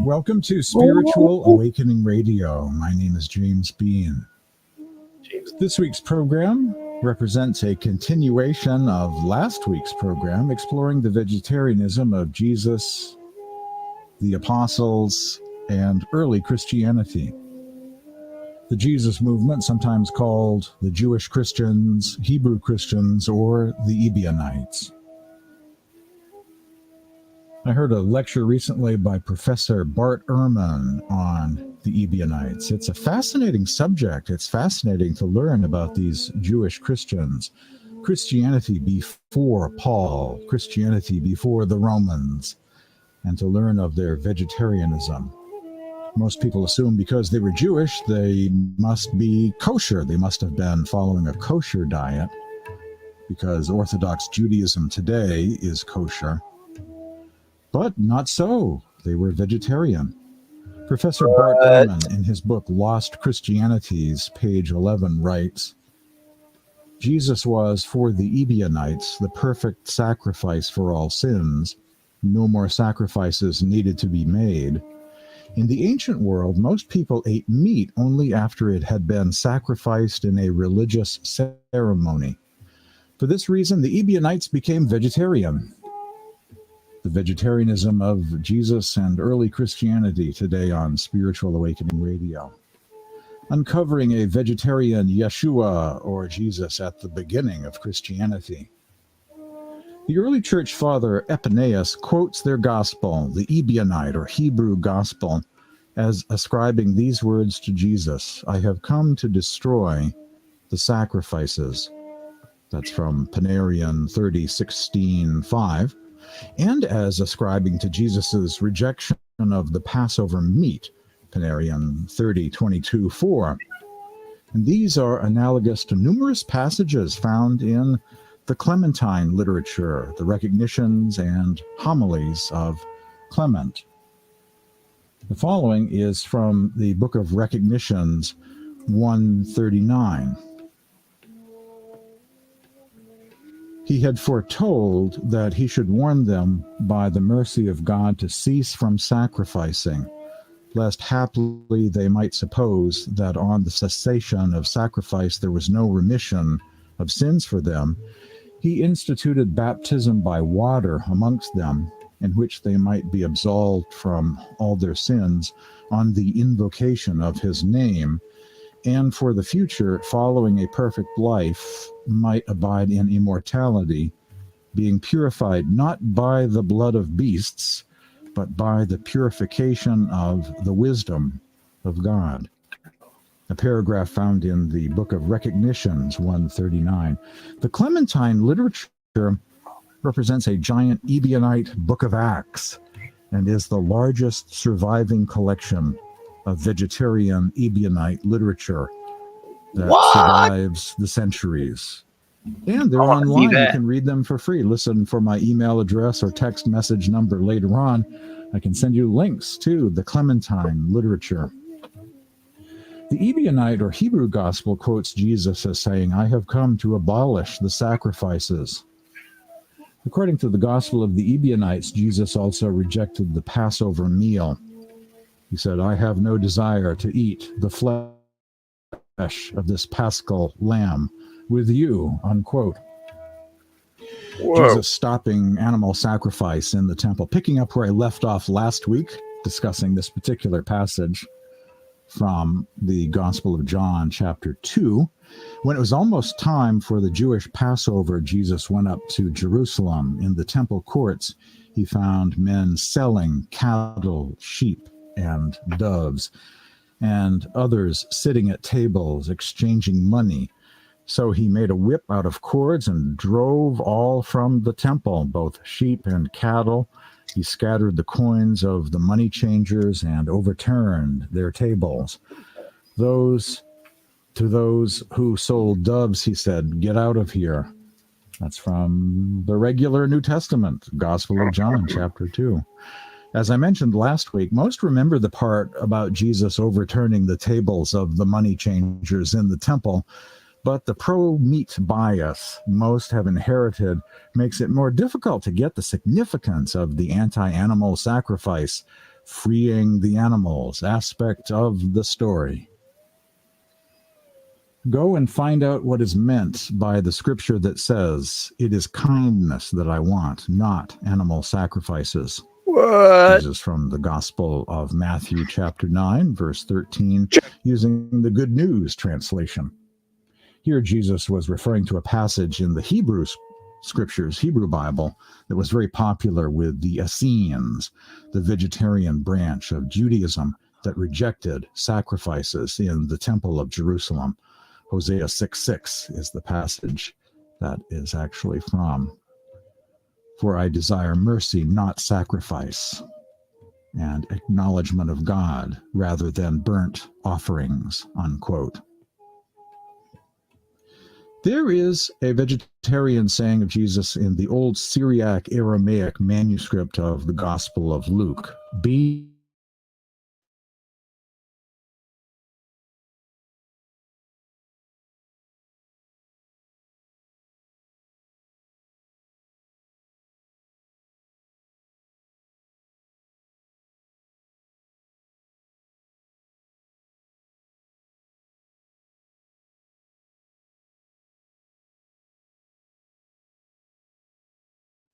Welcome to Spiritual Awakening Radio. My name is James Bean. This week's program represents a continuation of last week's program exploring the vegetarianism of Jesus, the apostles, and early Christianity. The Jesus movement, sometimes called the Jewish Christians, Hebrew Christians, or the Ebionites. I heard a lecture recently by Professor Bart Ehrman on the Ebionites. It's a fascinating subject. It's fascinating to learn about these Jewish Christians. Christianity before Paul, Christianity before the Romans, and to learn of their vegetarianism. Most people assume because they were Jewish, they must be kosher. They must have been following a kosher diet, because Orthodox Judaism today is kosher. But not so. They were vegetarian. Professor Bart Ehrman, in his book Lost Christianities, page 11, writes, Jesus was, for the Ebionites, the perfect sacrifice for all sins. No more sacrifices needed to be made. In the ancient world, most people ate meat only after it had been sacrificed in a religious ceremony. For this reason, the Ebionites became vegetarian. The vegetarianism of Jesus and early Christianity today on Spiritual Awakening Radio. Uncovering a vegetarian Yeshua or Jesus at the beginning of Christianity. The early church father Epineus quotes their gospel, the Ebionite or Hebrew gospel, as ascribing these words to Jesus: I have come to destroy the sacrifices. That's from Panarian 30:16-5. And as ascribing to Jesus' rejection of the Passover meat, Panarian 30:22-4. And these are analogous to numerous passages found in the Clementine literature, the recognitions and homilies of Clement. The following is from the Book of Recognitions 139. He had foretold that he should warn them by the mercy of God to cease from sacrificing, lest haply they might suppose that on the cessation of sacrifice there was no remission of sins for them. He instituted baptism by water amongst them, in which they might be absolved from all their sins on the invocation of his name, and for the future, following a perfect life, might abide in immortality, being purified not by the blood of beasts, but by the purification of the wisdom of God. A paragraph found in the Book of Recognitions 139. The Clementine literature represents a giant Ebionite Book of Acts and is the largest surviving collection of vegetarian Ebionite literature that survives the centuries. And they're online. You can read them for free. Listen for my email address or text message number later on. I can send you links to the Clementine literature. The Ebionite or Hebrew gospel quotes Jesus as saying, I have come to abolish the sacrifices. According to the gospel of the Ebionites, Jesus also rejected the Passover meal. He said, I have no desire to eat the flesh of this paschal lamb with you, unquote. Whoa. Jesus stopping animal sacrifice in the temple. Picking up where I left off last week, discussing this particular passage from the Gospel of John, chapter 2. When it was almost time for the Jewish Passover, Jesus went up to Jerusalem. In the temple courts, he found men selling cattle, sheep, and doves, and others sitting at tables exchanging money. So he made a whip out of cords and drove all from the temple, both sheep and cattle. He scattered the coins of the money changers and overturned their tables. To those who sold doves, he said, "Get out of here." That's from the regular New Testament, Gospel of John, chapter 2. As I mentioned last week, most remember the part about Jesus overturning the tables of the money changers in the temple, but the pro-meat bias most have inherited makes it more difficult to get the significance of the anti-animal sacrifice, freeing the animals aspect of the story. Go and find out what is meant by the scripture that says, "It is kindness that I want, not animal sacrifices." What? This is from the Gospel of Matthew, chapter 9, verse 13, using the Good News translation. Here, Jesus was referring to a passage in the Hebrew scriptures, Hebrew Bible, that was very popular with the Essenes, the vegetarian branch of Judaism that rejected sacrifices in the Temple of Jerusalem. Hosea 6:6 is the passage that is actually from. "For I desire mercy, not sacrifice, and acknowledgement of God rather than burnt offerings," unquote. There is a vegetarian saying of Jesus in the old Syriac Aramaic manuscript of the Gospel of Luke. Be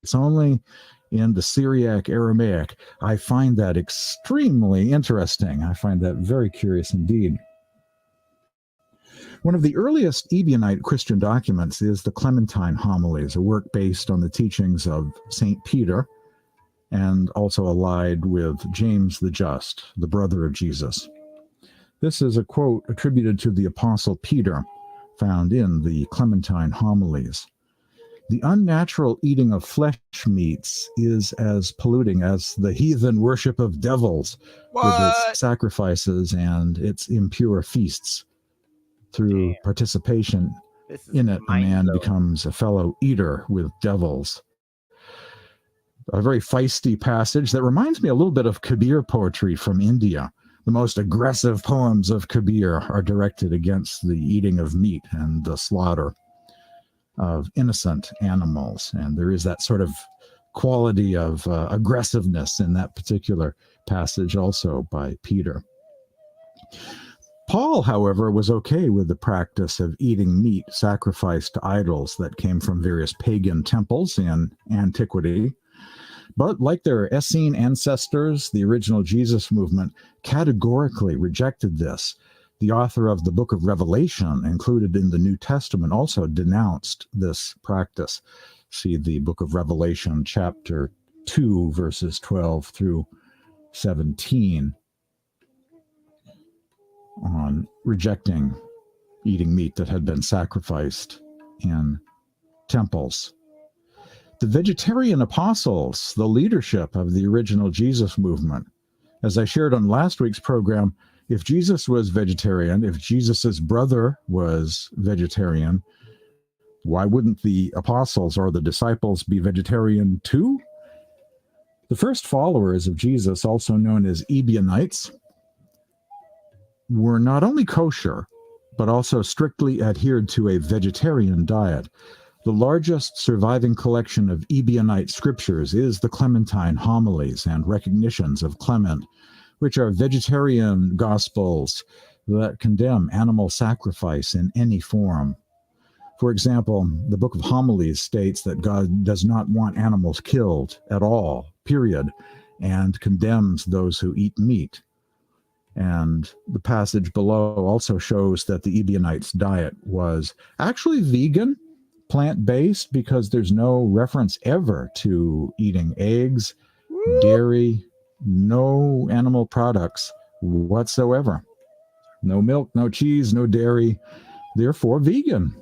It's only in the Syriac Aramaic. I find that extremely interesting. I find that very curious indeed. One of the earliest Ebionite Christian documents is the Clementine Homilies, a work based on the teachings of St. Peter and also allied with James the Just, the brother of Jesus. This is a quote attributed to the Apostle Peter, found in the Clementine Homilies. "The unnatural eating of flesh meats is as polluting as the heathen worship of devils with its sacrifices and its impure feasts. Through participation in it, a man becomes a fellow eater with devils." A very feisty passage that reminds me a little bit of Kabir poetry from India. The most aggressive poems of Kabir are directed against the eating of meat and the slaughter of innocent animals. And there is that sort of quality of aggressiveness in that particular passage also by Peter. Paul, however, was okay with the practice of eating meat sacrificed to idols that came from various pagan temples in antiquity. But like their Essene ancestors, the original Jesus movement categorically rejected this. The author of the book of Revelation, included in the New Testament, also denounced this practice. See the book of Revelation, chapter 2, verses 12 through 17, on rejecting eating meat that had been sacrificed in temples. The vegetarian apostles, the leadership of the original Jesus movement. As I shared on last week's program, if Jesus was vegetarian, if Jesus's brother was vegetarian, why wouldn't the apostles or the disciples be vegetarian too? The first followers of Jesus, also known as Ebionites, were not only kosher, but also strictly adhered to a vegetarian diet. The largest surviving collection of Ebionite scriptures is the Clementine Homilies and Recognitions of Clement, which are vegetarian gospels that condemn animal sacrifice in any form. For example, the Book of Homilies states that God does not want animals killed at all, period, and condemns those who eat meat. And the passage below also shows that the Ebionites' diet was actually vegan, plant-based, because there's no reference ever to eating eggs, dairy, no animal products whatsoever. No milk, no cheese, no dairy, therefore vegan.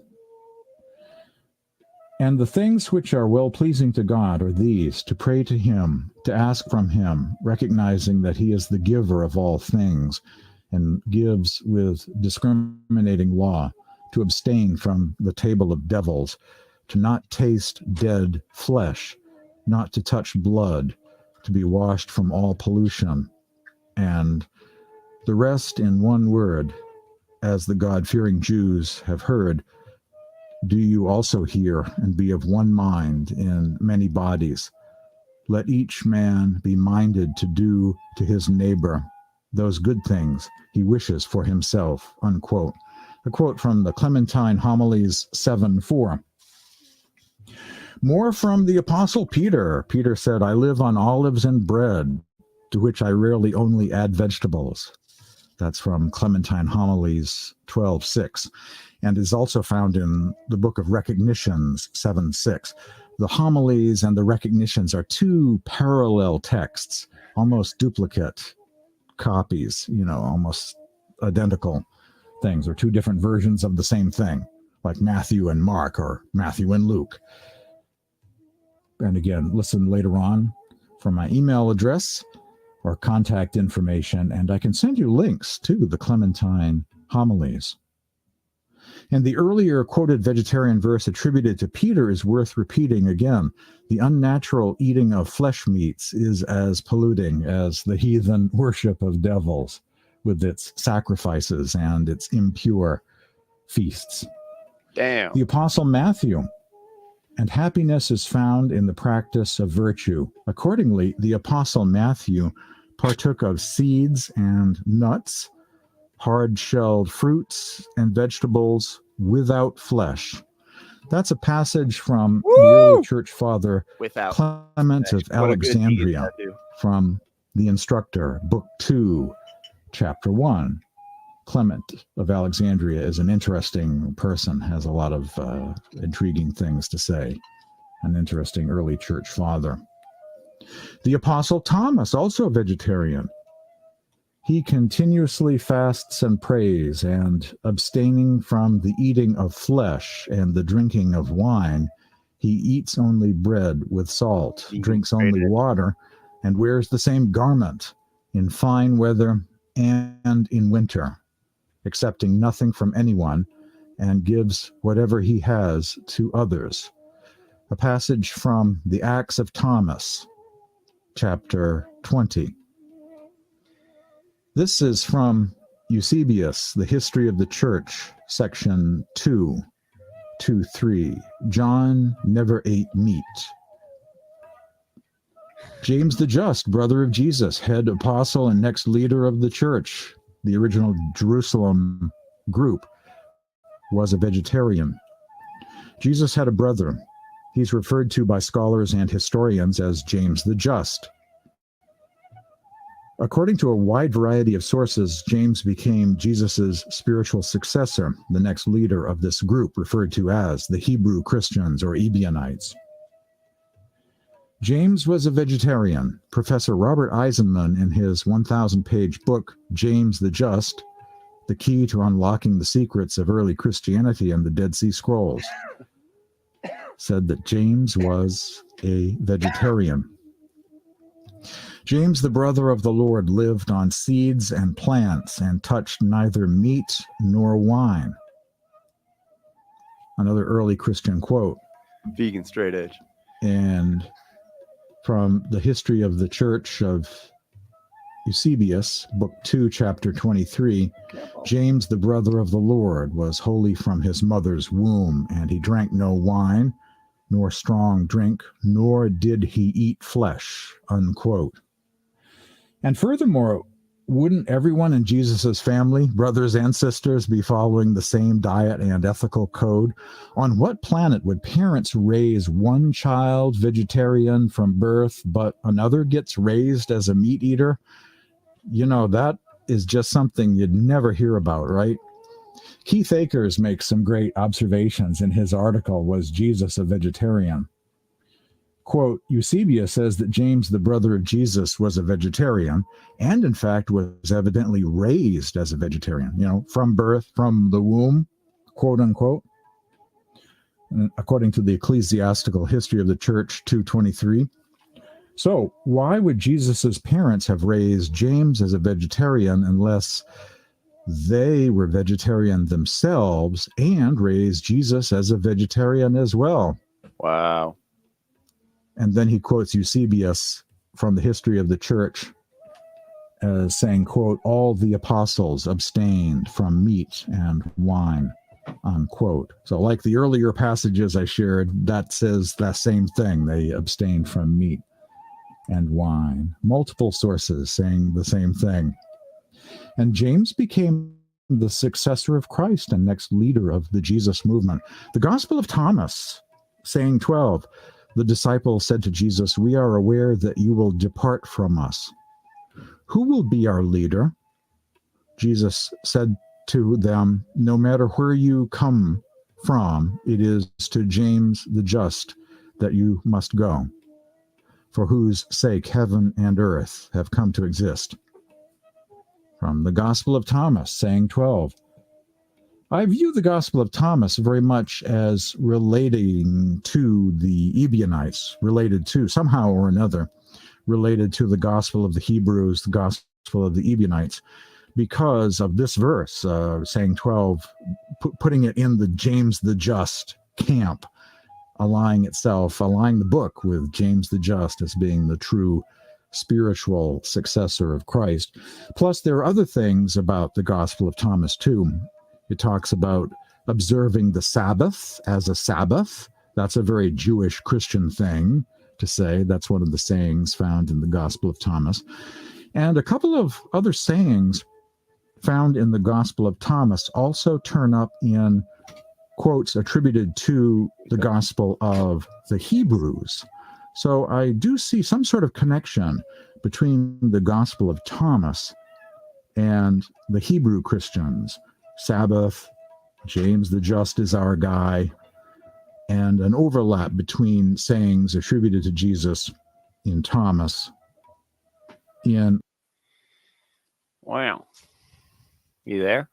And the things which are well-pleasing to God are these: to pray to him, to ask from him, recognizing that he is the giver of all things, and gives with discriminating law, to abstain from the table of devils, to not taste dead flesh, not to touch blood, to be washed from all pollution, and the rest in one word, as the God-fearing Jews have heard, do you also hear and be of one mind in many bodies. Let each man be minded to do to his neighbor those good things he wishes for himself, unquote. A quote from the Clementine Homilies 7:4. More from the Apostle Peter. Peter said, I live on olives and bread, to which I rarely only add vegetables. That's from Clementine Homilies 12:6, and is also found in the Book of Recognitions 7:6. The homilies and the recognitions are two parallel texts, almost duplicate copies, almost identical things, or two different versions of the same thing, like Matthew and Mark or Matthew and Luke. And again, listen later on from my email address or contact information, and I can send you links to the Clementine homilies. And the earlier quoted vegetarian verse attributed to Peter is worth repeating again. The unnatural eating of flesh meats is as polluting as the heathen worship of devils, with its sacrifices and its impure feasts. Damn. The Apostle Matthew, and happiness is found in the practice of virtue. Accordingly, the Apostle Matthew partook of seeds and nuts, hard-shelled fruits and vegetables without flesh. That's a passage from the early church father Clement of Alexandria, from the Instructor, Book 2, Chapter 1. Clement of Alexandria is an interesting person, has a lot of intriguing things to say, an interesting early church father. The Apostle Thomas, also a vegetarian. He continuously fasts and prays, and abstaining from the eating of flesh and the drinking of wine, he eats only bread with salt, drinks only water, and wears the same garment in fine weather and in winter, accepting nothing from anyone, and gives whatever he has to others. A passage from the Acts of Thomas, chapter 20. This is from Eusebius, The History of the Church, section 2:3. John never ate meat. James the Just, brother of Jesus, head apostle and next leader of the church, the original Jerusalem group, was a vegetarian. Jesus had a brother. He's referred to by scholars and historians as James the Just. According to a wide variety of sources, James became Jesus' spiritual successor, the next leader of this group, referred to as the Hebrew Christians or Ebionites. James was a vegetarian. Professor Robert Eisenman, in his 1,000-page book, James the Just, The Key to Unlocking the Secrets of Early Christianity and the Dead Sea Scrolls, said that James was a vegetarian. James, the brother of the Lord, lived on seeds and plants and touched neither meat nor wine. Another early Christian quote. Vegan straight edge. And from the History of the Church of Eusebius, Book 2, Chapter 23, James, the brother of the Lord, was holy from his mother's womb, and he drank no wine, nor strong drink, nor did he eat flesh, unquote. And furthermore, wouldn't everyone in Jesus' family, brothers and sisters, be following the same diet and ethical code? On what planet would parents raise one child vegetarian from birth, but another gets raised as a meat eater? That is just something you'd never hear about, right? Keith Akers makes some great observations in his article, Was Jesus a Vegetarian? Quote, Eusebius says that James, the brother of Jesus, was a vegetarian, and in fact was evidently raised as a vegetarian, from birth, from the womb, quote unquote. According to the Ecclesiastical History of the Church 2:23. So why would Jesus's parents have raised James as a vegetarian unless They were vegetarian themselves and raised Jesus as a vegetarian as well. Wow. And then he quotes Eusebius from the history of the church as saying, quote, all the apostles abstained from meat and wine, unquote. So like the earlier passages I shared, that says that same thing. They abstained from meat and wine. Multiple sources saying the same thing. And James became the successor of Christ and next leader of the Jesus movement. The Gospel of Thomas, saying 12, the disciple said to Jesus, we are aware that you will depart from us. Who will be our leader? Jesus said to them, no matter where you come from, it is to James the just that you must go, for whose sake heaven and earth have come to exist. From the Gospel of Thomas, saying 12, I view the Gospel of Thomas very much as relating to the Ebionites, somehow or another, related to the Gospel of the Hebrews, the Gospel of the Ebionites, because of this verse, saying 12, putting it in the James the Just camp, aligning the book with James the Just as being the true spiritual successor of Christ. Plus, there are other things about the Gospel of Thomas, too. It talks about observing the Sabbath as a Sabbath. That's a very Jewish Christian thing to say. That's one of the sayings found in the Gospel of Thomas. And a couple of other sayings found in the Gospel of Thomas also turn up in quotes attributed to the Gospel of the Hebrews. So I do see some sort of connection between the Gospel of Thomas and the Hebrew Christians. Sabbath, James the Just is our guy, and an overlap between sayings attributed to Jesus in Thomas. Wow. You there?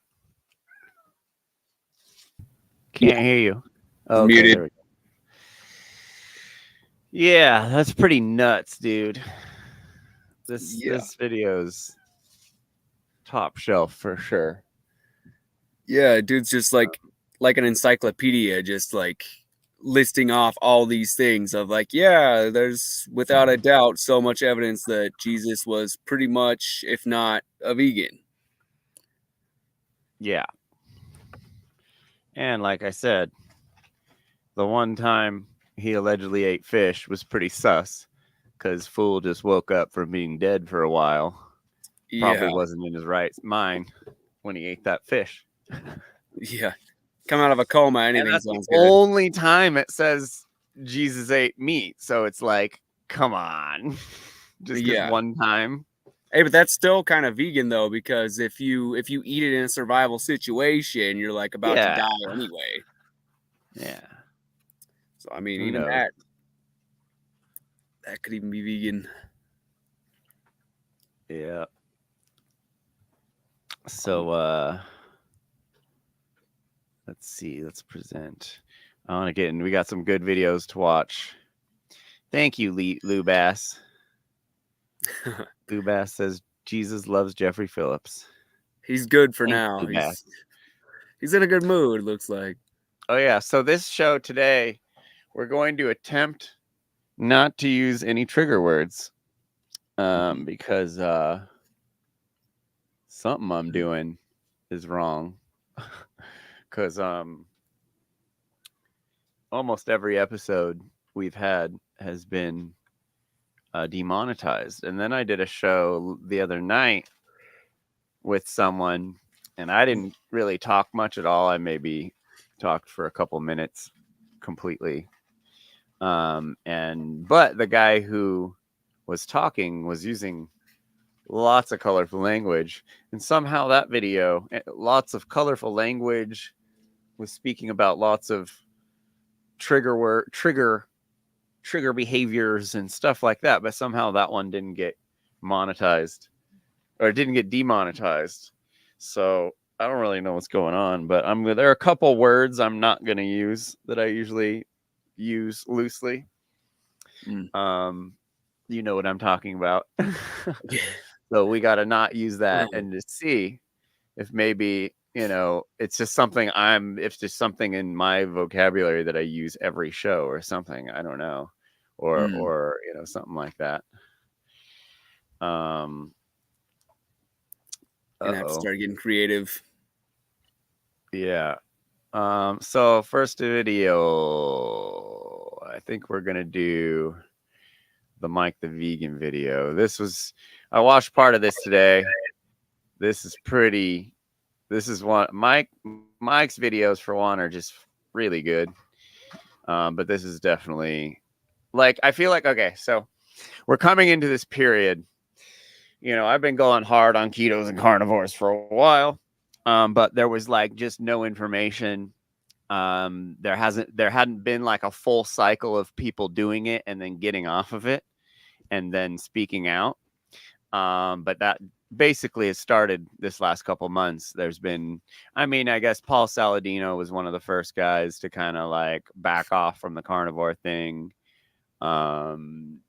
Can't hear you. Okay, Muted. there we go. Yeah, that's pretty nuts, dude. This video's top shelf for sure. Yeah, dude's just like an encyclopedia, just like listing off all these things of like, yeah, there's without a doubt so much evidence that Jesus was pretty much, if not a vegan. Yeah. And like I said, the one time he allegedly ate fish was pretty sus, because fool just woke up from being dead for a while. Probably wasn't in his right mind when he ate that fish. Yeah. Come out of a coma, anything that's sounds the good. only time it says Jesus ate meat. So it's like, come on. Just one time. Hey, but that's still kind of vegan though, because if you eat it in a survival situation, you're like about to die anyway. Yeah. So I mean, even that could even be vegan. Yeah. So let's see. Let's present. I want to get in. We got some good videos to watch. Thank you, Lou Bass. Lou Bass says Jesus loves Jeffrey Phillips. He's good for now. He's in a good mood, looks like. Oh, yeah. So this show today, we're going to attempt not to use any trigger words because something I'm doing is wrong. Because almost every episode we've had has been demonetized. And then I did a show the other night with someone, and I didn't really talk much at all. I maybe talked for a couple minutes completely. But the guy who was talking was using lots of colorful language, and somehow that video, lots of colorful language, was speaking about lots of trigger behaviors and stuff like that, but somehow that one didn't get monetized, or it didn't get demonetized. So I don't really know what's going on, but there are a couple words I'm not going to use that I usually use loosely. You know what I'm talking about. So we got to not use that and just see if maybe, you know, it's just something it's just something in my vocabulary that I use every show or something. I don't know. Or, you know, something like that. And I have to start getting creative. Yeah. So first video, I think we're going to do the Mike the Vegan video. I watched part of this today. This is one, Mike's videos for one are just really good. But this is definitely like, I feel like, okay, so we're coming into this period. You know, I've been going hard on ketos and carnivores for a while. But there was like just no information. There hadn't been like a full cycle of people doing it and then getting off of it and then speaking out. But that basically has started this last couple months. There's been, I mean, I guess Paul Saladino was one of the first guys to kind of like back off from the carnivore thing. And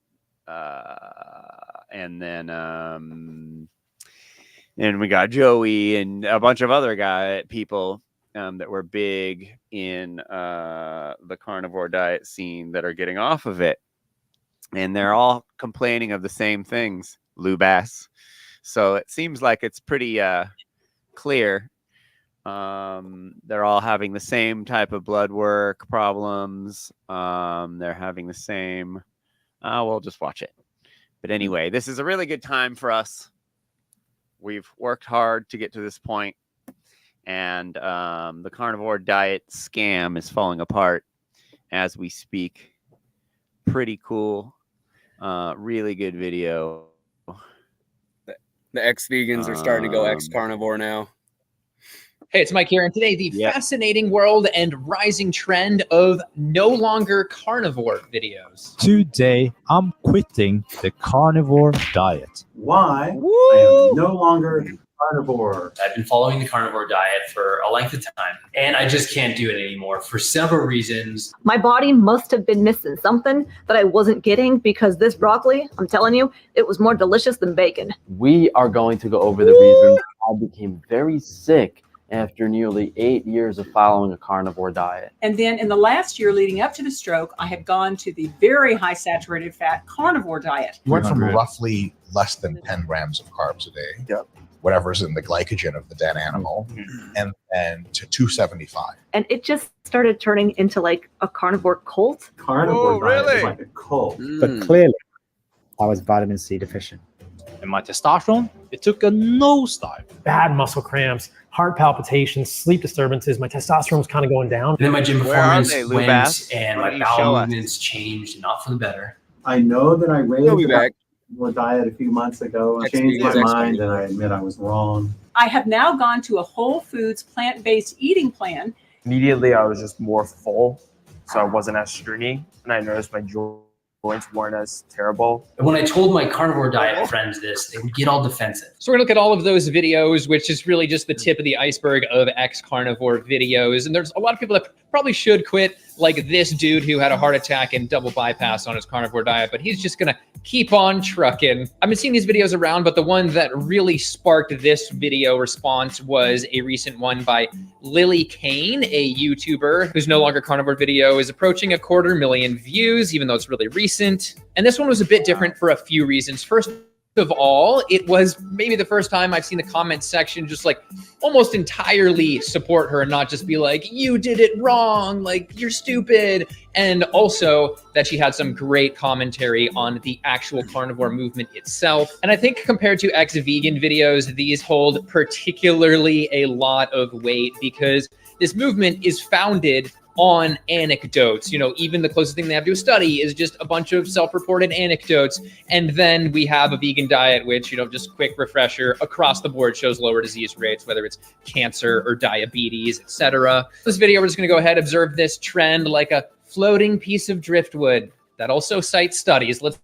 we got Joey and a bunch of other people that were big in the carnivore diet scene that are getting off of it. And they're all complaining of the same things, Lubass. So it seems like it's pretty clear. They're all having the same type of blood work problems. They're having the same. We'll just watch it. But anyway, this is a really good time for us. We've worked hard to get to this point, and the carnivore diet scam is falling apart as we speak. Pretty cool. Really good video. The ex-vegans are starting to go ex-carnivore now. Hey, it's Mike here, and today the fascinating world and rising trend of no longer carnivore videos. Today, I'm quitting the carnivore diet. Why? Woo! I am no longer carnivore. I've been following the carnivore diet for a length of time, and I just can't do it anymore for several reasons. My body must have been missing something that I wasn't getting, because this broccoli, I'm telling you, it was more delicious than bacon. We are going to go over the reasons I became very sick after nearly 8 years of following a carnivore diet. And then in the last year leading up to the stroke, I had gone to the very high saturated fat carnivore diet. Went from roughly less than 10 grams of carbs a day, whatever's in the glycogen of the dead animal, and to 275. And it just started turning into like a carnivore cult. Carnivore diet is like a cult. But clearly, I was vitamin C deficient. And my testosterone, it took a nosedive. Bad muscle cramps, heart palpitations, sleep disturbances. My testosterone was kind of going down. And then my gym performance went, and Why my don't you bowel show us? movements changed, not for the better. I know that I raised He'll be back. a diet a few months ago. I changed my mind, and I admit I was wrong. I have now gone to a whole foods plant-based eating plan. Immediately, I was just more full, so I wasn't as stringy, and I noticed my joints weren't as terrible. When I told my carnivore diet friends this, they would get all defensive. So we're gonna look at all of those videos, which is really just the tip of the iceberg of ex-carnivore videos. And there's a lot of people that probably should quit, like this dude who had a heart attack and double bypass on his carnivore diet, but he's just gonna keep on trucking. I've been seeing these videos around, but the one that really sparked this video response was a recent one by Lily Kane, a YouTuber who's no longer carnivore video, is approaching 250,000 views, even though it's really recent. And this one was a bit different for a few reasons. First of all, it was maybe the first time I've seen the comment section just like almost entirely support her and not just be like, you did it wrong, like you're stupid. And also that she had some great commentary on the actual carnivore movement itself. And I think compared to ex-vegan videos, these hold particularly a lot of weight because this movement is founded on anecdotes. You know, even the closest thing they have to a study is just a bunch of self-reported anecdotes. And then we have a vegan diet, which, you know, just quick refresher, across the board shows lower disease rates, whether it's cancer or diabetes, etc. This video, we're just gonna go ahead, observe this trend like a floating piece of driftwood that also cites studies. Let's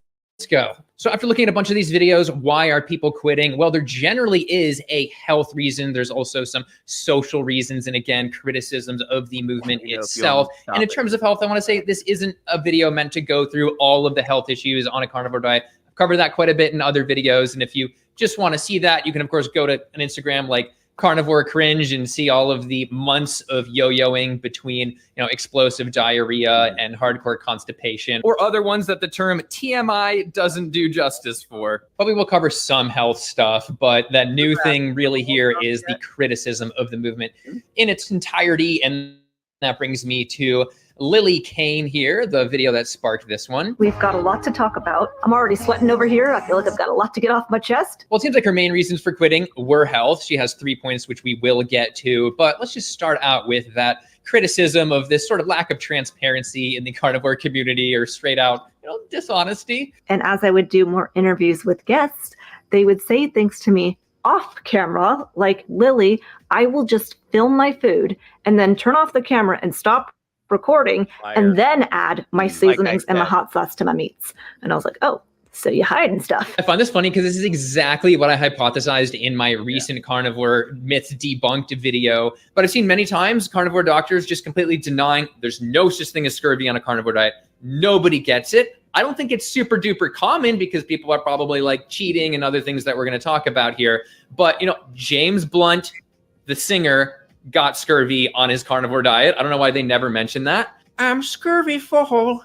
go. So after looking at a bunch of these videos, why are people quitting? Well, there generally is a health reason. There's also some social reasons, and again, criticisms of the movement itself. And in terms of health, I want to say this isn't a video meant to go through all of the health issues on a carnivore diet. I've covered that quite a bit in other videos, and if you just want to see that, you can of course go to an Instagram like carnivore cringe and see all of the months of yo-yoing between, explosive diarrhea and hardcore constipation, or other ones that the term TMI doesn't do justice for. But we will cover some health stuff, but that new thing really here is the criticism of the movement in its entirety. And that brings me to Lily Kane here, the video that sparked this one. We've got a lot to talk about. I'm already sweating over here. I feel like I've got a lot to get off my chest. Well, it seems like her main reasons for quitting were health. She has 3 points, which we will get to. But let's just start out with that criticism of this sort of lack of transparency in the carnivore community, or straight out, dishonesty. And as I would do more interviews with guests, they would say things to me off camera, like, Lily, I will just film my food and then turn off the camera and stop recording and then add my seasonings and my hot sauce to my meats. And I was like, oh, so you hiding stuff. I find this funny because this is exactly what I hypothesized in my recent carnivore myths debunked video. But I've seen many times carnivore doctors just completely denying there's no such thing as scurvy on a carnivore diet. Nobody gets it. I don't think it's super duper common because people are probably like cheating and other things that we're going to talk about here. But, James Blunt, the singer, got scurvy on his carnivore diet. I don't know why they never mentioned that. I'm scurvyful,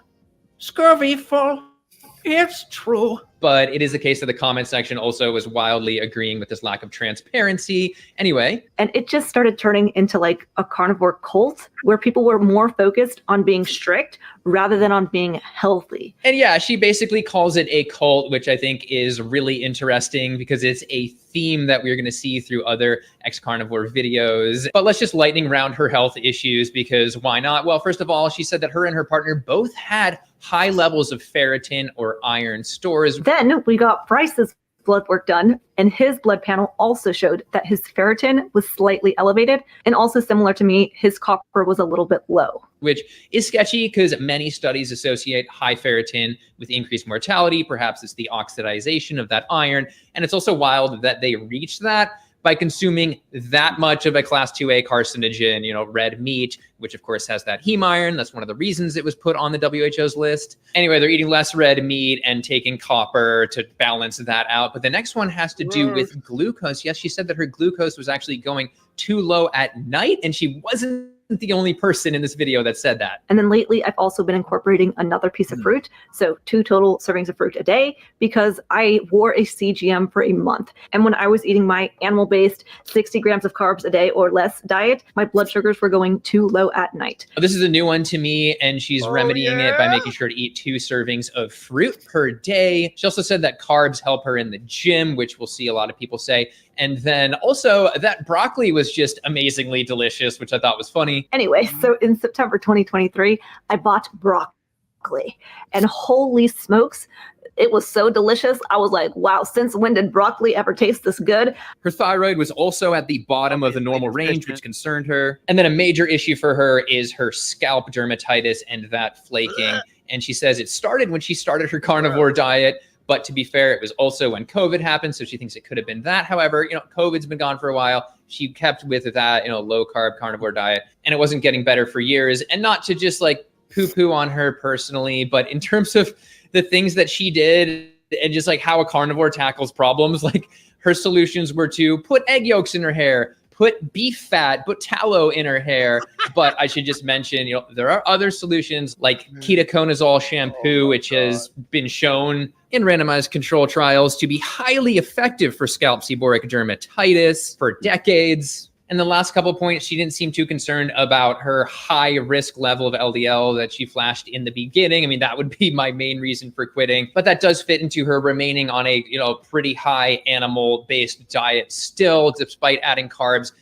it's true. But it is the case that the comment section also was wildly agreeing with this lack of transparency. Anyway. And it just started turning into like a carnivore cult where people were more focused on being strict rather than on being healthy. And yeah, she basically calls it a cult, which I think is really interesting because it's a theme that we're going to see through other ex-carnivore videos. But let's just lightning round her health issues, because why not? Well, first of all, she said that her and her partner both had high levels of ferritin or iron stores. Then we got Bryce's blood work done, and his blood panel also showed that his ferritin was slightly elevated, and also similar to me, his copper was a little bit low. Which is sketchy because many studies associate high ferritin with increased mortality. Perhaps it's the oxidization of that iron. And it's also wild that they reached that by consuming that much of a class 2A carcinogen, red meat, which of course has that heme iron. That's one of the reasons it was put on the WHO's list. Anyway, they're eating less red meat and taking copper to balance that out. But the next one has to do with glucose. Yes, she said that her glucose was actually going too low at night, and she wasn't the only person in this video that said that. And then lately, I've also been incorporating another piece of fruit. So 2 total servings of fruit a day, because I wore a CGM for a month. And when I was eating my animal-based 60 grams of carbs a day or less diet, my blood sugars were going too low at night. This is a new one to me, and she's remedying it by making sure to eat 2 servings of fruit per day. She also said that carbs help her in the gym, which we'll see a lot of people say. And then also that broccoli was just amazingly delicious, which I thought was funny. Anyway, so in September 2023, I bought broccoli, and holy smokes, it was so delicious. I was like, wow, since when did broccoli ever taste this good? Her thyroid was also at the bottom of the normal range, which concerned her. And then a major issue for her is her scalp dermatitis and that flaking. And she says it started when she started her carnivore diet. But to be fair, it was also when COVID happened, so she thinks it could have been that. However, COVID's been gone for a while. She kept with that, low carb carnivore diet, and it wasn't getting better for years. And not to just like poo-poo on her personally, but in terms of the things that she did and just like how a carnivore tackles problems, like her solutions were to put egg yolks in her hair, put beef fat, put tallow in her hair. But I should just mention, there are other solutions like ketoconazole shampoo, which has been shown in randomized control trials to be highly effective for scalp seborrheic dermatitis for decades. And the last couple of points, she didn't seem too concerned about her high risk level of LDL that she flashed in the beginning. I mean, that would be my main reason for quitting, but that does fit into her remaining on a, pretty high animal based diet still, despite adding carbs.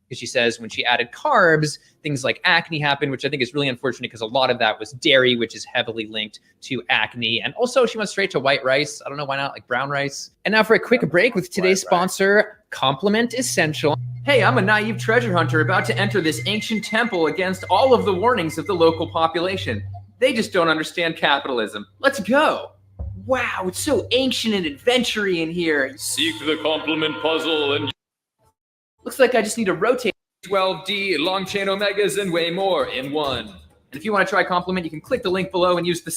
Because she says when she added carbs, things like acne happened, which I think is really unfortunate because a lot of that was dairy, which is heavily linked to acne. And also she went straight to white rice. I don't know why not, like brown rice. And now for a quick break with today's sponsor, Complement Essential. Hey, I'm a naive treasure hunter about to enter this ancient temple against all of the warnings of the local population. They just don't understand capitalism. Let's go. Wow, it's so ancient and adventure-y in here. Seek the complement puzzle and... Looks like I just need to rotate 12D, long chain omegas, and way more in one. And if you want to try Compliment, you can click the link below and use the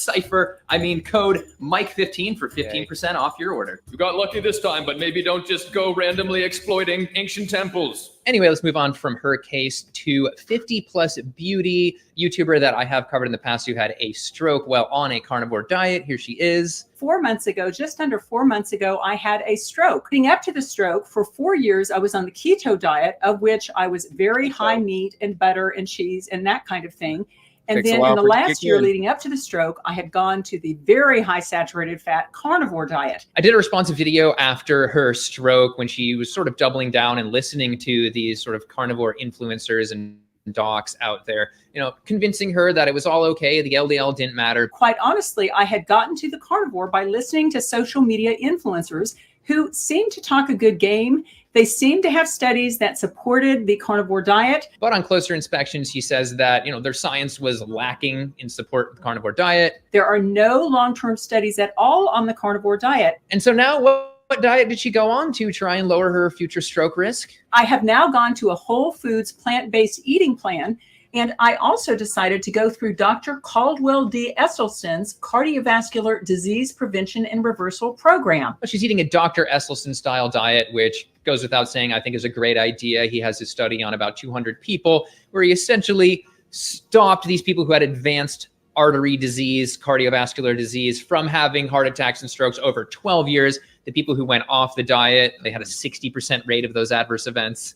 code Mike15 for 15% off your order. You got lucky this time, but maybe don't just go randomly exploiting ancient temples. Anyway, let's move on from her case to 50-plus beauty YouTuber that I have covered in the past who had a stroke while on a carnivore diet. Here she is. 4 months ago, just under 4 months ago, I had a stroke. Leading up to the stroke, for 4 years, I was on the keto diet, of which I was very high meat and butter and cheese and that kind of thing. And then in the last year leading up to the stroke, I had gone to the very high saturated fat carnivore diet. I did a responsive video after her stroke when she was sort of doubling down and listening to these sort of carnivore influencers and docs out there, you know, convincing her that it was all okay. The LDL didn't matter. Quite honestly, I had gotten to the carnivore by listening to social media influencers who seemed to talk a good game. They seemed to have studies that supported the carnivore diet. But on closer inspection, she says that, you know, their science was lacking in support of the carnivore diet. There are no long-term studies at all on the carnivore diet. And so now what diet did she go on to try and lower her future stroke risk? I have now gone to a whole foods plant-based eating plan. And I also decided to go through Dr. Caldwell D. Esselstyn's cardiovascular disease prevention and reversal program. She's eating a Dr. Esselstyn style diet, which goes without saying, I think is a great idea. He has his study on about 200 people where he essentially stopped these people who had advanced artery disease, cardiovascular disease from having heart attacks and strokes over 12 years. The people who went off the diet, they had a 60% rate of those adverse events.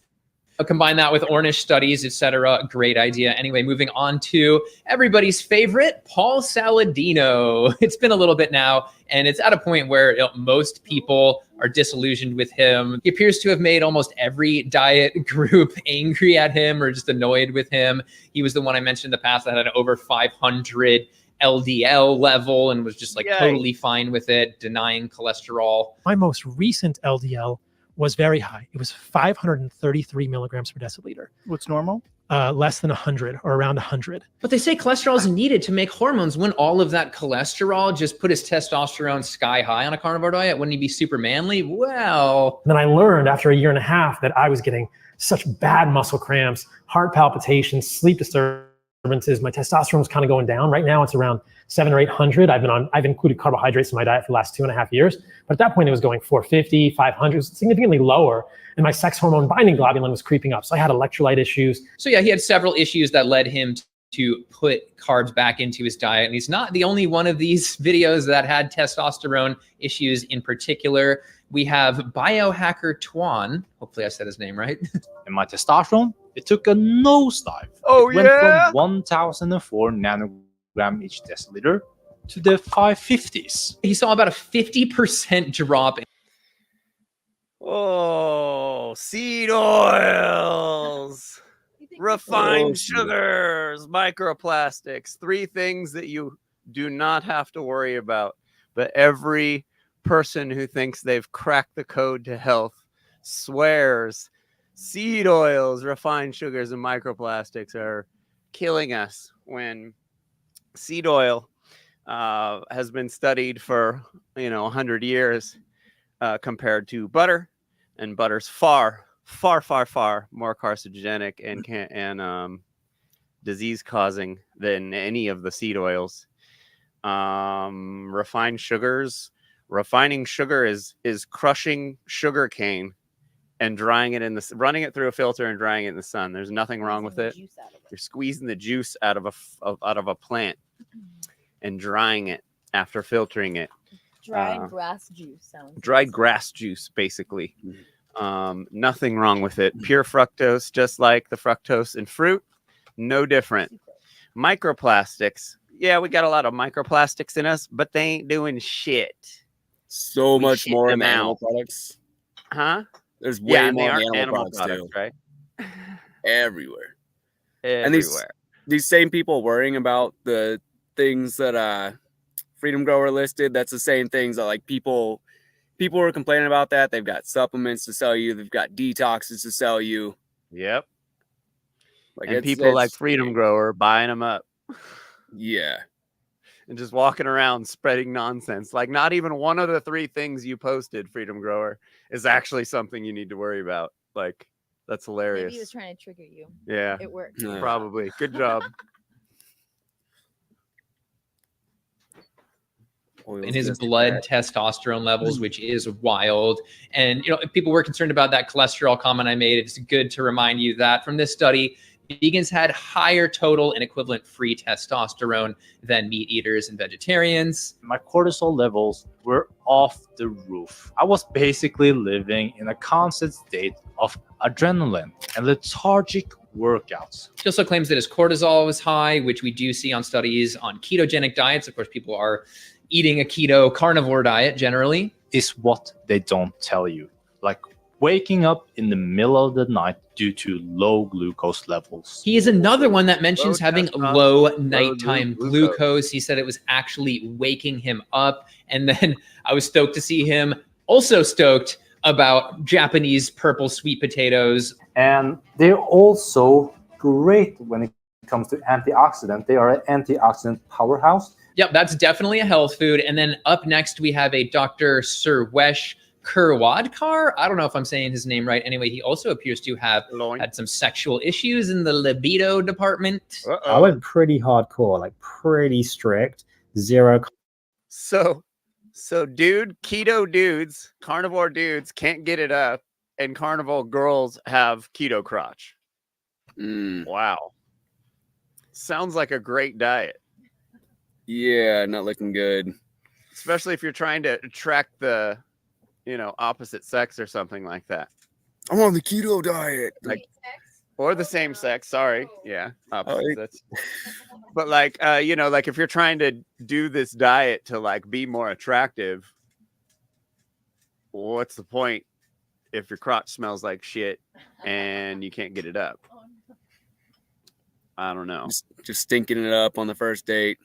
Combine that with Ornish studies, etc. Great idea. Anyway, moving on to everybody's favorite, Paul Saladino. It's been a little bit now, and it's at a point where most people are disillusioned with him. He appears to have made almost every diet group angry at him or just annoyed with him. He was the one I mentioned in the past that had an over 500 LDL level and was just like totally fine with it, denying cholesterol. My most recent LDL was very high. It was 533 milligrams per deciliter. What's normal? Less than 100 or around 100. But they say cholesterol is needed to make hormones. Wouldn't all of that cholesterol just put his testosterone sky high on a carnivore diet? Wouldn't he be super manly? Well. Then I learned after a year and a half that I was getting such bad muscle cramps, heart palpitations, sleep disturbances. My testosterone was kind of going down. Right now it's around 700 or 800. I've included carbohydrates in my diet for the last 2.5 years. But at that point it was going 450, 500, significantly lower. And my sex hormone binding globulin was creeping up. So I had electrolyte issues. So yeah, he had several issues that led him to put carbs back into his diet. And he's not the only one of these videos that had testosterone issues in particular. We have biohacker Twan. Hopefully I said his name right. And my testosterone, it took a nosedive. Oh, it went from 1,004 nanogram each deciliter to the 550s. He saw about a 50% drop. Oh, seed oils, refined sugars, microplastics, 3 things that you do not have to worry about. But every person who thinks they've cracked the code to health swears seed oils, refined sugars, and microplastics are killing us, when seed oil has been studied for 100 years compared to butter, and butter's far more carcinogenic and disease causing than any of the seed oils. Refined sugars, refining sugar is crushing sugar cane and drying it running it through a filter and drying it in the sun. There's nothing wrong with it. You're squeezing the juice out of a plant and drying it after filtering it. Dried grass juice sounds. Dried grass juice, basically. Nothing wrong with it. Pure fructose, just like the fructose in fruit. No different. Microplastics. Yeah, we got a lot of microplastics in us, but they ain't doing shit. So much more in animal products. Huh? There's way more animal products too. Right? Everywhere. And these same people worrying about the things that Freedom Grower listed, that's the same things that like people are complaining about. That they've got supplements to sell you, they've got detoxes to sell you. Yep. And people like Freedom Grower buying them up. Yeah. And just walking around spreading nonsense. Like, not even one of the 3 things you posted, Freedom Grower, is actually something you need to worry about. Like, that's hilarious. Maybe he was trying to trigger you. Yeah. It worked. Probably. Good job. in his blood testosterone levels, which is wild. And, if people were concerned about that cholesterol comment I made, it's good to remind you that from this study, vegans had higher total and equivalent free testosterone than meat eaters and vegetarians. My cortisol levels were off the roof. I was basically living in a constant state of adrenaline and lethargic workouts. He also claims that his cortisol was high, which we do see on studies on ketogenic diets. Of course, people are eating a keto carnivore diet generally. Is what they don't tell you. Like waking up in the middle of the night due to low glucose levels. He is another one that mentions having low nighttime glucose. He said it was actually waking him up. And then I was stoked to see him also stoked about Japanese purple sweet potatoes. And they're also great when it comes to antioxidant. They are an antioxidant powerhouse. Yep, that's definitely a health food. And then up next, we have a Dr. Surwesh Kurwadkar. I don't know if I'm saying his name right. Anyway, he also appears to have had some sexual issues in the libido department. I went pretty hardcore, like pretty strict, zero. So keto dudes, carnivore dudes can't get it up, and carnivore girls have keto crotch. Wow. Sounds like a great diet. Yeah, not looking good. Especially if you're trying to attract the, opposite sex or something like that. I'm on the keto diet. Or the same sex. Sorry. Yeah. Opposites. But like if you're trying to do this diet to be more attractive, what's the point if your crotch smells like shit and you can't get it up? I don't know. Just stinking it up on the first date.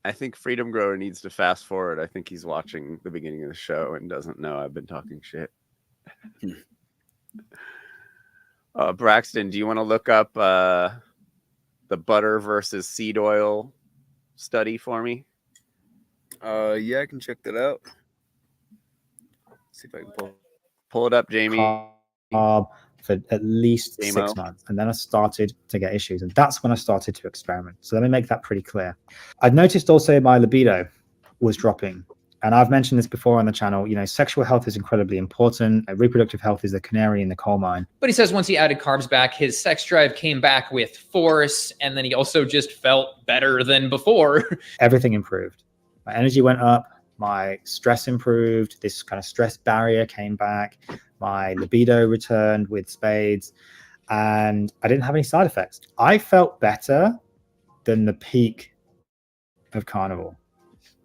I think Freedom Grower needs to fast forward. I think he's watching the beginning of the show and doesn't know I've been talking shit. Braxton, do you want to look up the butter versus seed oil study for me? Yeah, I can check that out. See if I can pull it up, Jamie. For at least 6 months, and then I started to get issues, and that's when I started to experiment. So let me make that pretty clear. I'd noticed also my libido was dropping, and I've mentioned this before on the channel. Sexual health is incredibly important. Reproductive health is the canary in the coal mine. But he says once he added carbs back, his sex drive came back with force, and then he also just felt better than before. Everything improved. My energy went up, my stress improved, this kind of stress barrier came back, my libido returned with spades, and I didn't have any side effects. I felt better than the peak of carnivore.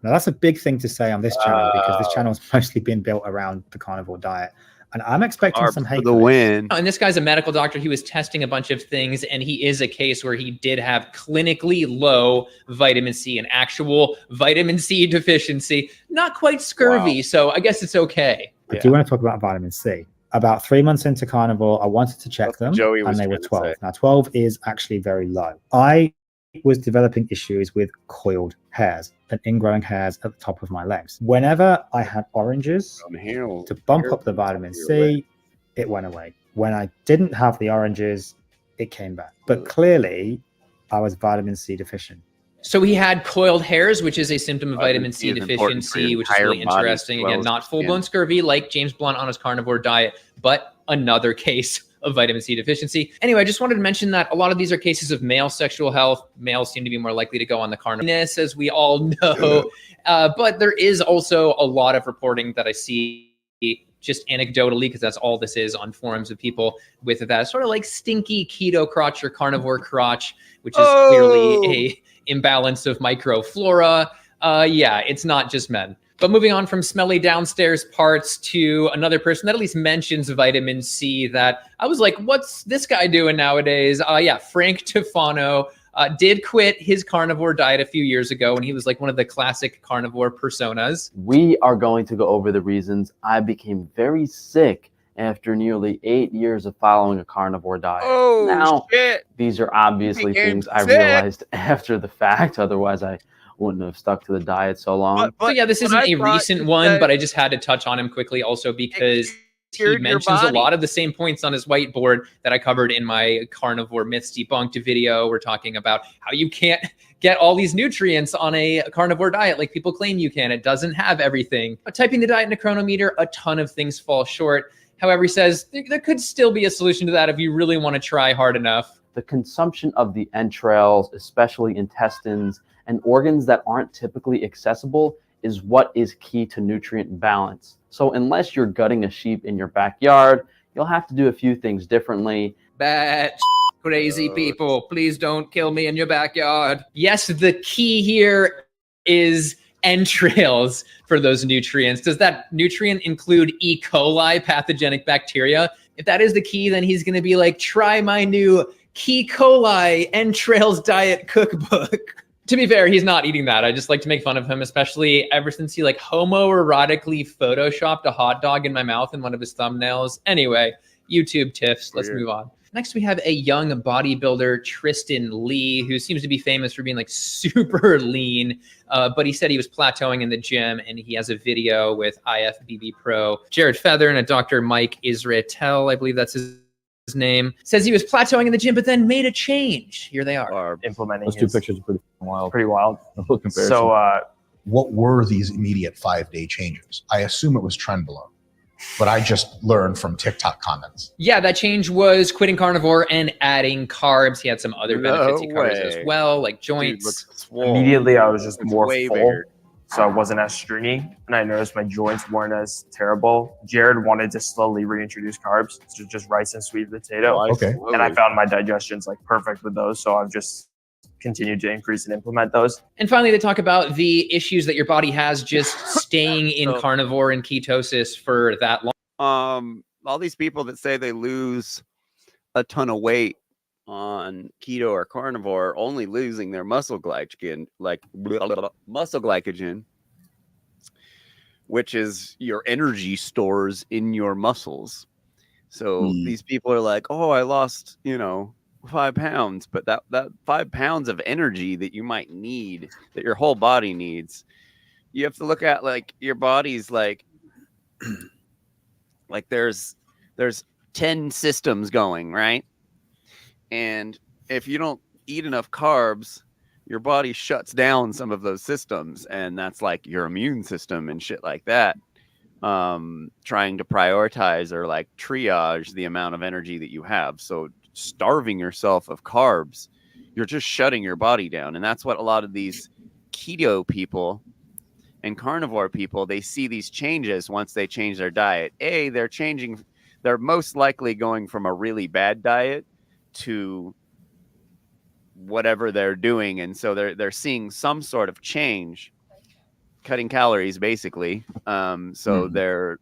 Now, that's a big thing to say on this channel because this channel has mostly been built around the carnivore diet. And I'm expecting some hate for the win. And this guy's a medical doctor. He was testing a bunch of things, and he is a case where he did have clinically low vitamin C, an actual vitamin C deficiency, not quite scurvy. Wow. So I guess it's okay. I do want to talk about vitamin C. About 3 months into carnivore, I wanted to check them, and they were 12. Now, 12 is actually very low. I was developing issues with coiled hairs and ingrowing hairs at the top of my legs. Whenever I had oranges to bump up the vitamin C, it went away. When I didn't have the oranges, it came back. But clearly, I was vitamin C deficient. So he had coiled hairs, which is a symptom of vitamin C deficiency, which is really interesting. Again, not full-blown scurvy like James Blunt on his carnivore diet, but another case of vitamin C deficiency. Anyway, I just wanted to mention that a lot of these are cases of male sexual health. Males seem to be more likely to go on the carnivore, as we all know. But there is also a lot of reporting that I see just anecdotally, because that's all this is on forums of people with that sort of like stinky keto crotch or carnivore crotch, which is clearly a imbalance of microflora. Yeah, it's not just men. But moving on from smelly downstairs parts to another person that at least mentions vitamin C that I was like, what's this guy doing nowadays? Yeah, Frank Tufano did quit his carnivore diet a few years ago, and he was like one of the classic carnivore personas. We are going to go over the reasons I became very sick after nearly 8 years of following a carnivore diet. Oh, now, shit. These are obviously things I realized after the fact. Otherwise, I wouldn't have stuck to the diet so long. So yeah, this isn't a recent one, but I just had to touch on him quickly also because he mentions a lot of the same points on his whiteboard that I covered in my Carnivore Myths Debunked video. We're talking about how you can't get all these nutrients on a carnivore diet like people claim you can. It doesn't have everything. But typing the diet in a chronometer, a ton of things fall short. However, he says there could still be a solution to that if you really want to try hard enough. The consumption of the entrails, especially intestines, and organs that aren't typically accessible is what is key to nutrient balance. So unless you're gutting a sheep in your backyard, you'll have to do a few things differently. Bad crazy people, please don't kill me in your backyard. Yes, the key here is entrails for those nutrients. Does that nutrient include E. coli, pathogenic bacteria? If that is the key, then he's going to be like, try my new E. coli entrails diet cookbook. To be fair, he's not eating that. I just like to make fun of him, especially ever since he like homoerotically photoshopped a hot dog in my mouth in one of his thumbnails. Anyway, YouTube tiffs. Let's move on. Next, we have a young bodybuilder, Tristan Lee, who seems to be famous for being like super lean, but he said he was plateauing in the gym, and he has a video with IFBB Pro Jared Feather and a Dr. Mike Israetel, I believe that's his name, says he was plateauing in the gym, but then made a change. Here they are. Implementing Those two pictures are pretty wild. So, what were these immediate 5-day changes? I assume it was Trenbolone, but I just learned from TikTok comments. Yeah, that change was quitting carnivore and adding carbs. He had some other benefits he covers as well, like joints. Immediately, I was just more way full, bigger. so I wasn't as stringy, and I noticed my joints weren't as terrible. Jared wanted to slowly reintroduce carbs, so just rice and sweet potato. Okay. And I found my digestion's like perfect with those, so I've just continued to increase and implement those. And finally, they talk about the issues that your body has just staying in carnivore and ketosis for that long. All these people that say they lose a ton of weight on keto or carnivore are only losing their muscle glycogen, which is your energy stores in your muscles. So these people are like, oh, I lost, 5 pounds, but that 5 pounds of energy that you might need, that your whole body needs, you have to look at like your body's like there's 10 systems going, right? And if you don't eat enough carbs, your body shuts down some of those systems, and that's like your immune system and shit like that. Trying to prioritize or like triage the amount of energy that you have. So starving yourself of carbs, you're just shutting your body down. And that's what a lot of these keto people and carnivore people, they see these changes once they change their diet. They're most likely going from a really bad diet to whatever they're doing, and so they're seeing some sort of change, cutting calories basically. So they're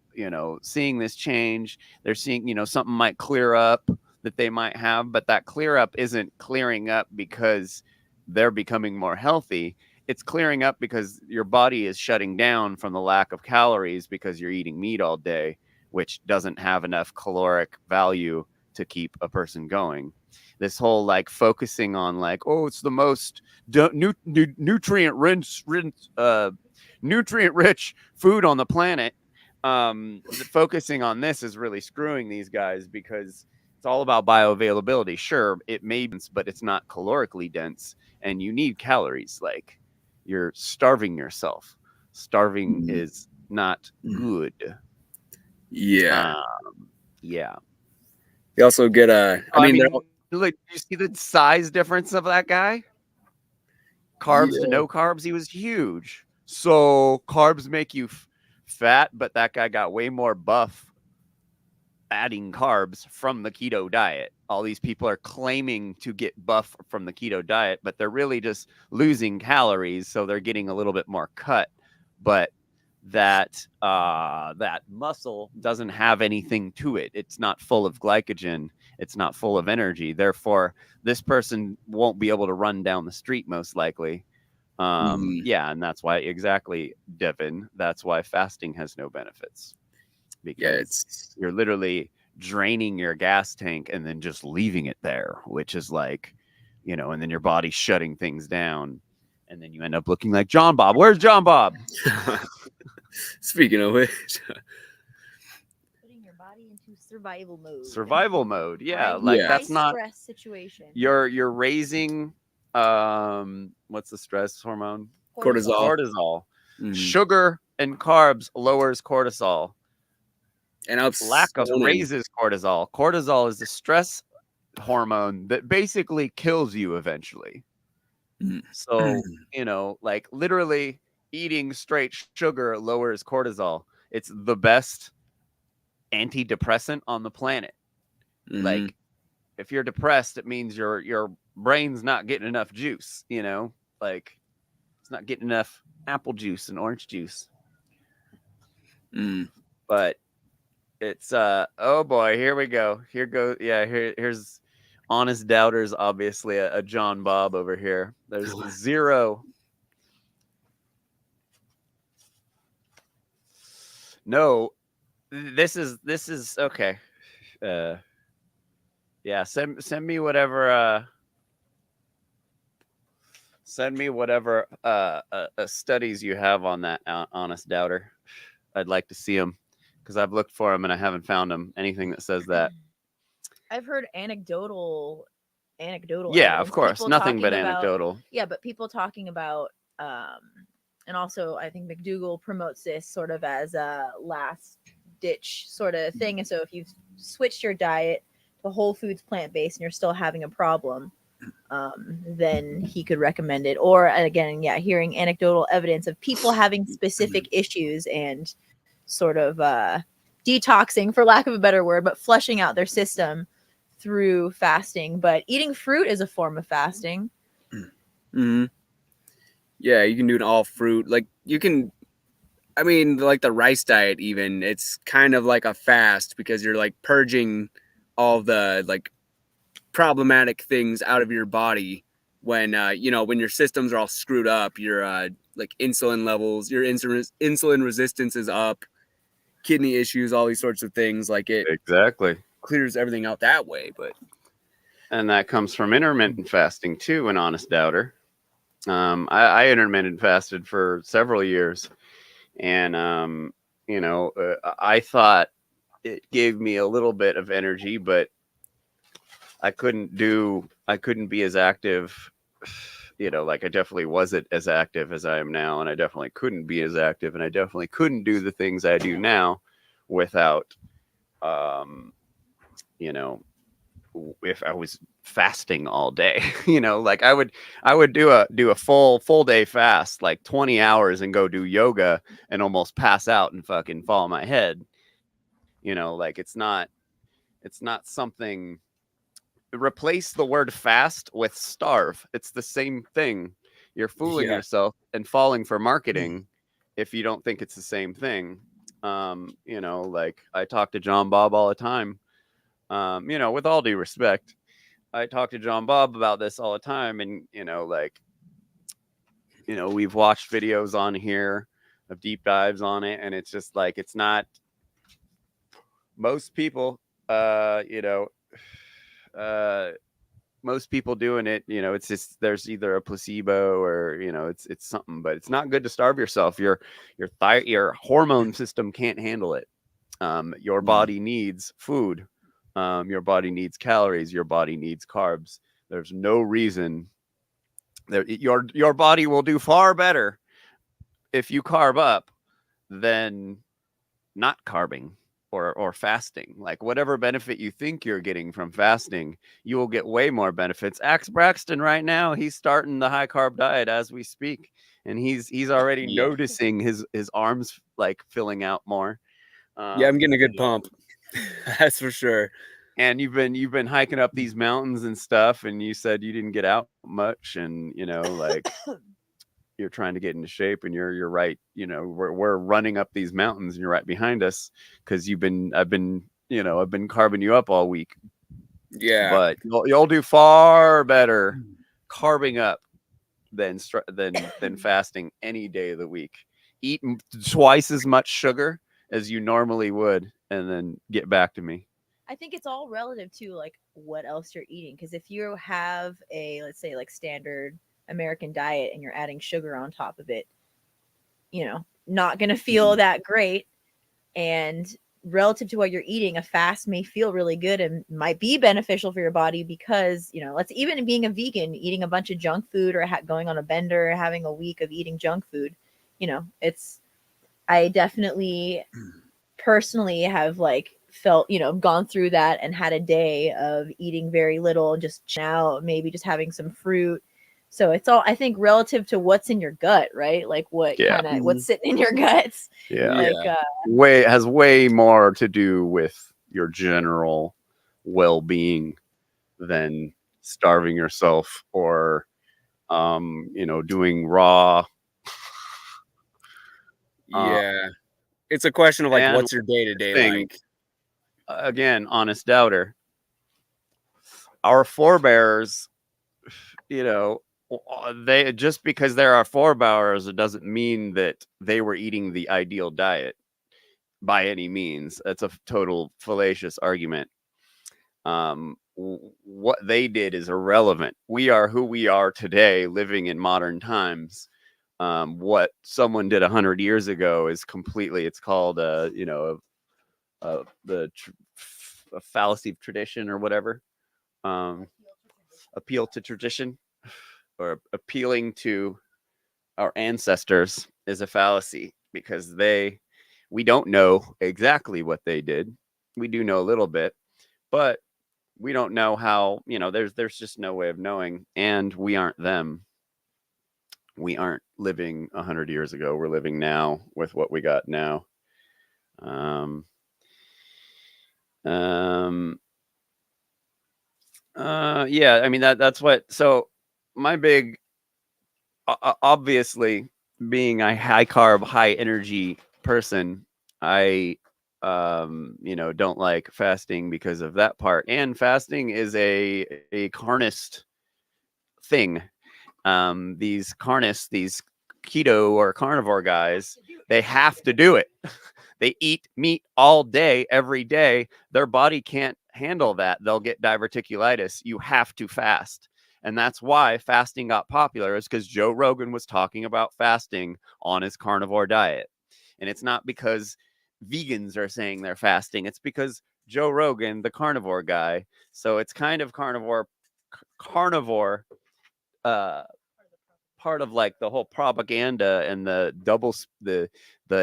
seeing this change. They're seeing something might clear up that they might have, but that clear up isn't clearing up because they're becoming more healthy. It's clearing up because your body is shutting down from the lack of calories because you're eating meat all day, which doesn't have enough caloric value to keep a person going. This whole like focusing on like, oh, it's the most nutrient rich food on the planet. Focusing on this is really screwing these guys because it's all about bioavailability. Sure, it may be, but it's not calorically dense, and you need calories. Like, you're starving yourself. Starving is not good. Yeah. Yeah. You also get look, you see the size difference of that guy? Carbs to no carbs, he was huge. So carbs make you fat, but that guy got way more buff adding carbs from the keto diet. All these people are claiming to get buff from the keto diet, but they're really just losing calories, so they're getting a little bit more cut. But that muscle doesn't have anything to it. It's not full of glycogen. It's not full of energy. Therefore, this person won't be able to run down the street most likely. Yeah, and that's why exactly, Devin. That's why fasting has no benefits. Because you're literally draining your gas tank and then just leaving it there, which is like, and then your body's shutting things down, and then you end up looking like John Bob. Where's John Bob? Speaking of which, Putting your body survival mode. Survival mode. Yeah, High- like high that's not stress situation. You're raising what's the stress hormone? Cortisol. Mhm. Sugar and carbs lowers cortisol. And Lack of raises cortisol. Cortisol is the stress hormone that basically kills you eventually. So, like literally eating straight sugar lowers cortisol. It's the best antidepressant on the planet. Like if you're depressed, it means your brain's not getting enough juice, like it's not getting enough apple juice and orange juice. But it's oh boy, here we go. Here's honest doubters, obviously a John Bob over here. There's zero. No, this is okay. Yeah, send me whatever studies you have on that, honest doubter. I'd like to see them because I've looked for them and I haven't found them. Anything that says that. I've heard anecdotal. Yeah, evidence. of course, People nothing but talking about- anecdotal. Yeah, but people talking about, and also I think McDougall promotes this sort of as a last ditch sort of thing. And so if you've switched your diet to whole foods plant-based and you're still having a problem, then he could recommend it. Or again, hearing anecdotal evidence of people having specific issues and sort of detoxing, for lack of a better word, but flushing out their system through fasting. But eating fruit is a form of fasting. Yeah, you can do an all fruit. Like you can, I mean, like the rice diet, even it's kind of like a fast because you're like purging all the like problematic things out of your body when when your systems are all screwed up. Your like insulin levels, your insulin resistance is up, kidney issues, all these sorts of things. Like it exactly clears everything out that way. And that comes from intermittent fasting too, an honest doubter. I intermittent fasted for several years, and I thought it gave me a little bit of energy, but I couldn't be as active. Like I definitely wasn't as active as I am now, and I definitely couldn't be as active, and I definitely couldn't do the things I do now without, if I was fasting all day. Like I would do a full day fast, like 20 hours, and go do yoga and almost pass out and fucking fall on my head. Like it's not something. Replace the word fast with starve. It's the same thing. You're fooling yourself and falling for marketing if you don't think it's the same thing. Like I talk to John Bob all the time. With all due respect, I talk to John Bob about this all the time, and we've watched videos on here of deep dives on it, and it's just like it's not most people most people doing it, it's just there's either a placebo or it's something, but it's not good to starve yourself. Your hormone system can't handle it. Your body needs food. Your body needs calories. Your body needs carbs. There's no reason that your body will do far better if you carb up than not carbing or fasting. Like whatever benefit you think you're getting from fasting, you will get way more benefits. Axe Braxton right now, he's starting the high carb diet as we speak, and he's already noticing his arms like filling out more. I'm getting a good pump. That's for sure. And you've been hiking up these mountains and stuff, and you said you didn't get out much, and like you're trying to get into shape, and you're right. We're running up these mountains, and you're right behind us because I've been carbing you up all week. Yeah, but you'll do far better carbing up than fasting any day of the week. Eat twice as much sugar as you normally would, and then get back to me. I think it's all relative to like what else you're eating. Because if you have a, let's say, like standard American diet and you're adding sugar on top of it, not going to feel that great. And relative to what you're eating, a fast may feel really good and might be beneficial for your body because, you know, let's even being a vegan, eating a bunch of junk food or going on a bender, having a week of eating junk food, you know, I definitely personally have like felt, you know, gone through that and had a day of eating very little, just now, maybe just having some fruit. So it's all, I think, relative to what's in your gut, right? Like what's sitting in your guts. Yeah. Like, has way more to do with your general well-being than starving yourself or, you know, doing raw. Yeah. It's a question of like, and what's your day-to-day like? Again, honest doubter. Our forebears, you know, they just because there are forebears, it doesn't mean that they were eating the ideal diet by any means. That's a total fallacious argument. What they did is irrelevant. We are who we are today, living in modern times. What someone did 100 years ago is completely. It's called, you know, a fallacy of tradition or whatever. Appeal to tradition or appealing to our ancestors is a fallacy because we don't know exactly what they did. We do know a little bit, but we don't know how, you know, there's just no way of knowing, and we aren't them. We aren't living 100 years ago. We're living now with what we got now. Yeah, I mean that's what. So my big, obviously, being a high carb, high energy person, I you know, don't like fasting because of that part. And fasting is a carnist thing. These carnists, these keto or carnivore guys, they have to do it. They eat meat all day, every day. Their body can't handle that. They'll get diverticulitis. You have to fast. And that's why fasting got popular, is because Joe Rogan was talking about fasting on his carnivore diet. And it's not because vegans are saying they're fasting. It's because Joe Rogan, the carnivore guy. So it's kind of carnivore part of like the whole propaganda and the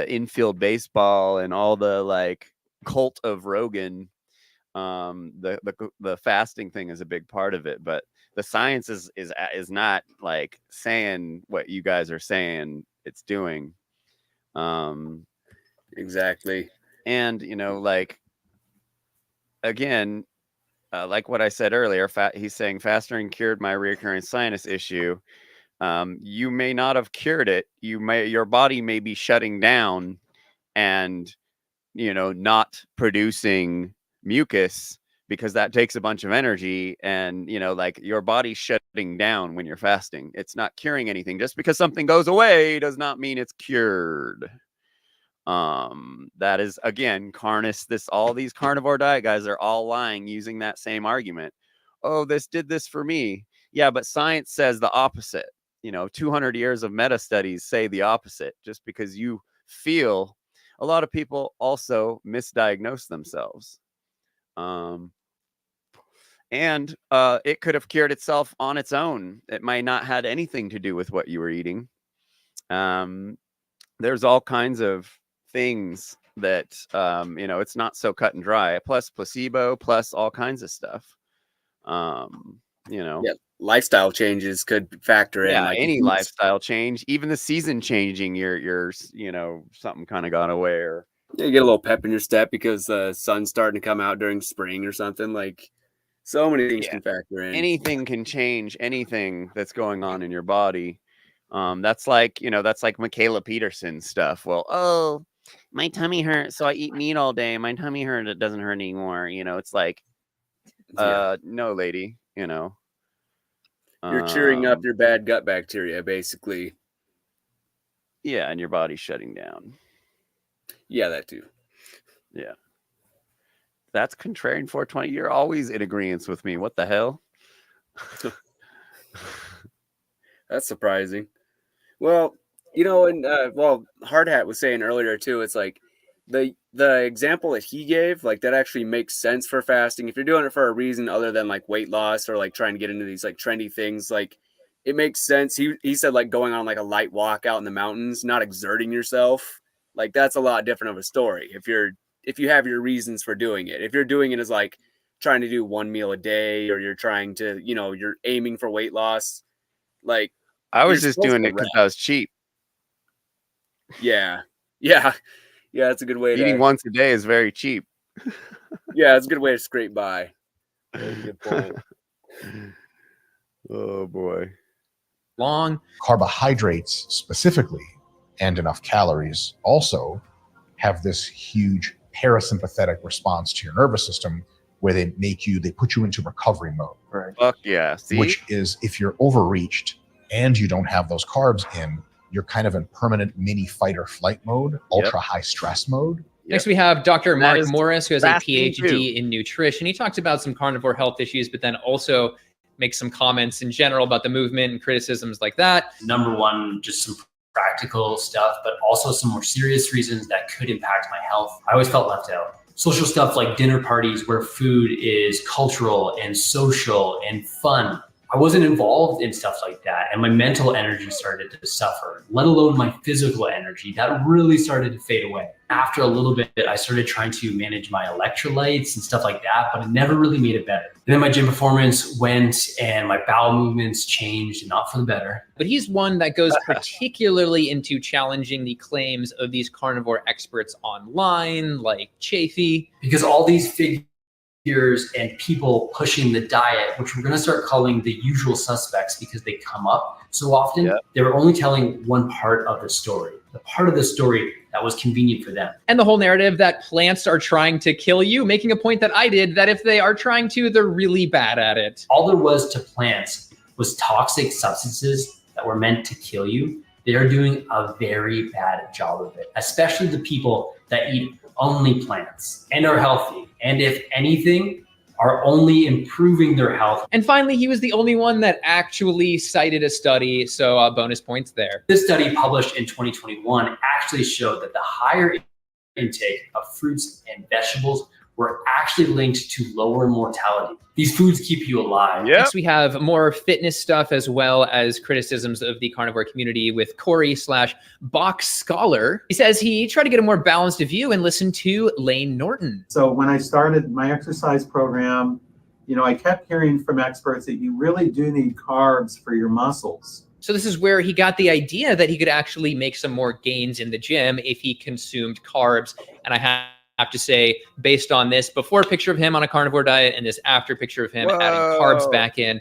infield baseball and all the like cult of Rogan. The fasting thing is a big part of it, but the science is not like saying what you guys are saying it's doing. Exactly. And you know, like, again, like what I said earlier, he's saying fasting cured my recurring sinus issue. You may not have cured it. Your body may be shutting down and, you know, not producing mucus because that takes a bunch of energy. And, you know, like your body's shutting down when you're fasting. It's not curing anything. Just because something goes away does not mean it's cured. That is, again, all these carnivore diet guys are all lying using that same argument. Oh, this did this for me. Yeah, but science says the opposite. You know, 200 years of meta studies say the opposite. Just because you feel, a lot of people also misdiagnose themselves. And it could have cured itself on its own. It might not had anything to do with what you were eating. There's all kinds of things that, you know, it's not so cut and dry, plus placebo, plus all kinds of stuff. You know, yeah, lifestyle changes could factor in, like any lifestyle change, even the season changing, your you know, something kind of got away, or you get a little pep in your step because the sun's starting to come out during spring or something. Like, so many things can factor in. Anything can change anything that's going on in your body. That's like, you know, that's like Michaela Peterson stuff. Well, oh, my tummy hurts, so I eat meat all day. My tummy hurt, it doesn't hurt anymore. You know, it's like, no, lady, you know. You're cheering up your bad gut bacteria, basically. Yeah, and your body's shutting down. Yeah, that too. Yeah. That's contrarian 420. You're always in agreement with me. What the hell? That's surprising. Well, you know, and Hard Hat was saying earlier too, it's like the example that he gave, like that actually makes sense for fasting. If you're doing it for a reason other than like weight loss or like trying to get into these like trendy things, like it makes sense. He said like going on like a light walk out in the mountains, not exerting yourself. Like that's a lot different of a story. If you have your reasons for doing it. If you're doing it as like trying to do one meal a day, or you're trying to, you're aiming for weight loss, like I was just doing it because I was cheap. Yeah. That's a good way Eating once a day is very cheap. Yeah, it's a good way to scrape by. That's a good point. Oh boy. Long carbohydrates specifically and enough calories also have this huge parasympathetic response to your nervous system where they put you into recovery mode. Right. Fuck yeah. See? Which is, if you're overreached and you don't have those carbs in, you're kind of in permanent mini fight or flight mode, ultra high stress mode. Next, we have Dr. That Mark is Morris, who has a fasting PhD too. in nutrition. He talks about some carnivore health issues, but then also makes some comments in general about the movement and criticisms like that. Number one, just some practical stuff, but also some more serious reasons that could impact my health. I always felt left out. Social stuff like dinner parties where food is cultural and social and fun. I wasn't involved in stuff like that, and my mental energy started to suffer, let alone my physical energy. That really started to fade away. After a little bit, I started trying to manage my electrolytes and stuff like that, but it never really made it better. And then my gym performance went and my bowel movements changed, and not for the better. But he's one that goes particularly into challenging the claims of these carnivore experts online, like Chafee. Because all these figures and people pushing the diet, which we're going to start calling the usual suspects because they come up so often, they were only telling one part of the story, the part of the story that was convenient for them. And the whole narrative that plants are trying to kill you, making a point that I did, that if they are trying to, they're really bad at it. All there was to plants was toxic substances that were meant to kill you. They are doing a very bad job of it, especially the people that eat only plants and are healthy. And if anything, are only improving their health. And finally, he was the only one that actually cited a study, so bonus points there. This study published in 2021 actually showed that the higher intake of fruits and vegetables were actually linked to lower mortality. These foods keep you alive. Next, we have more fitness stuff as well as criticisms of the carnivore community with Corey/Box Scholar. He says he tried to get a more balanced view and listen to Lane Norton. So when I started my exercise program, I kept hearing from experts that you really do need carbs for your muscles. So this is where he got the idea that he could actually make some more gains in the gym if he consumed carbs. And I have to say, based on this before picture of him on a carnivore diet and this after picture of him adding carbs back in,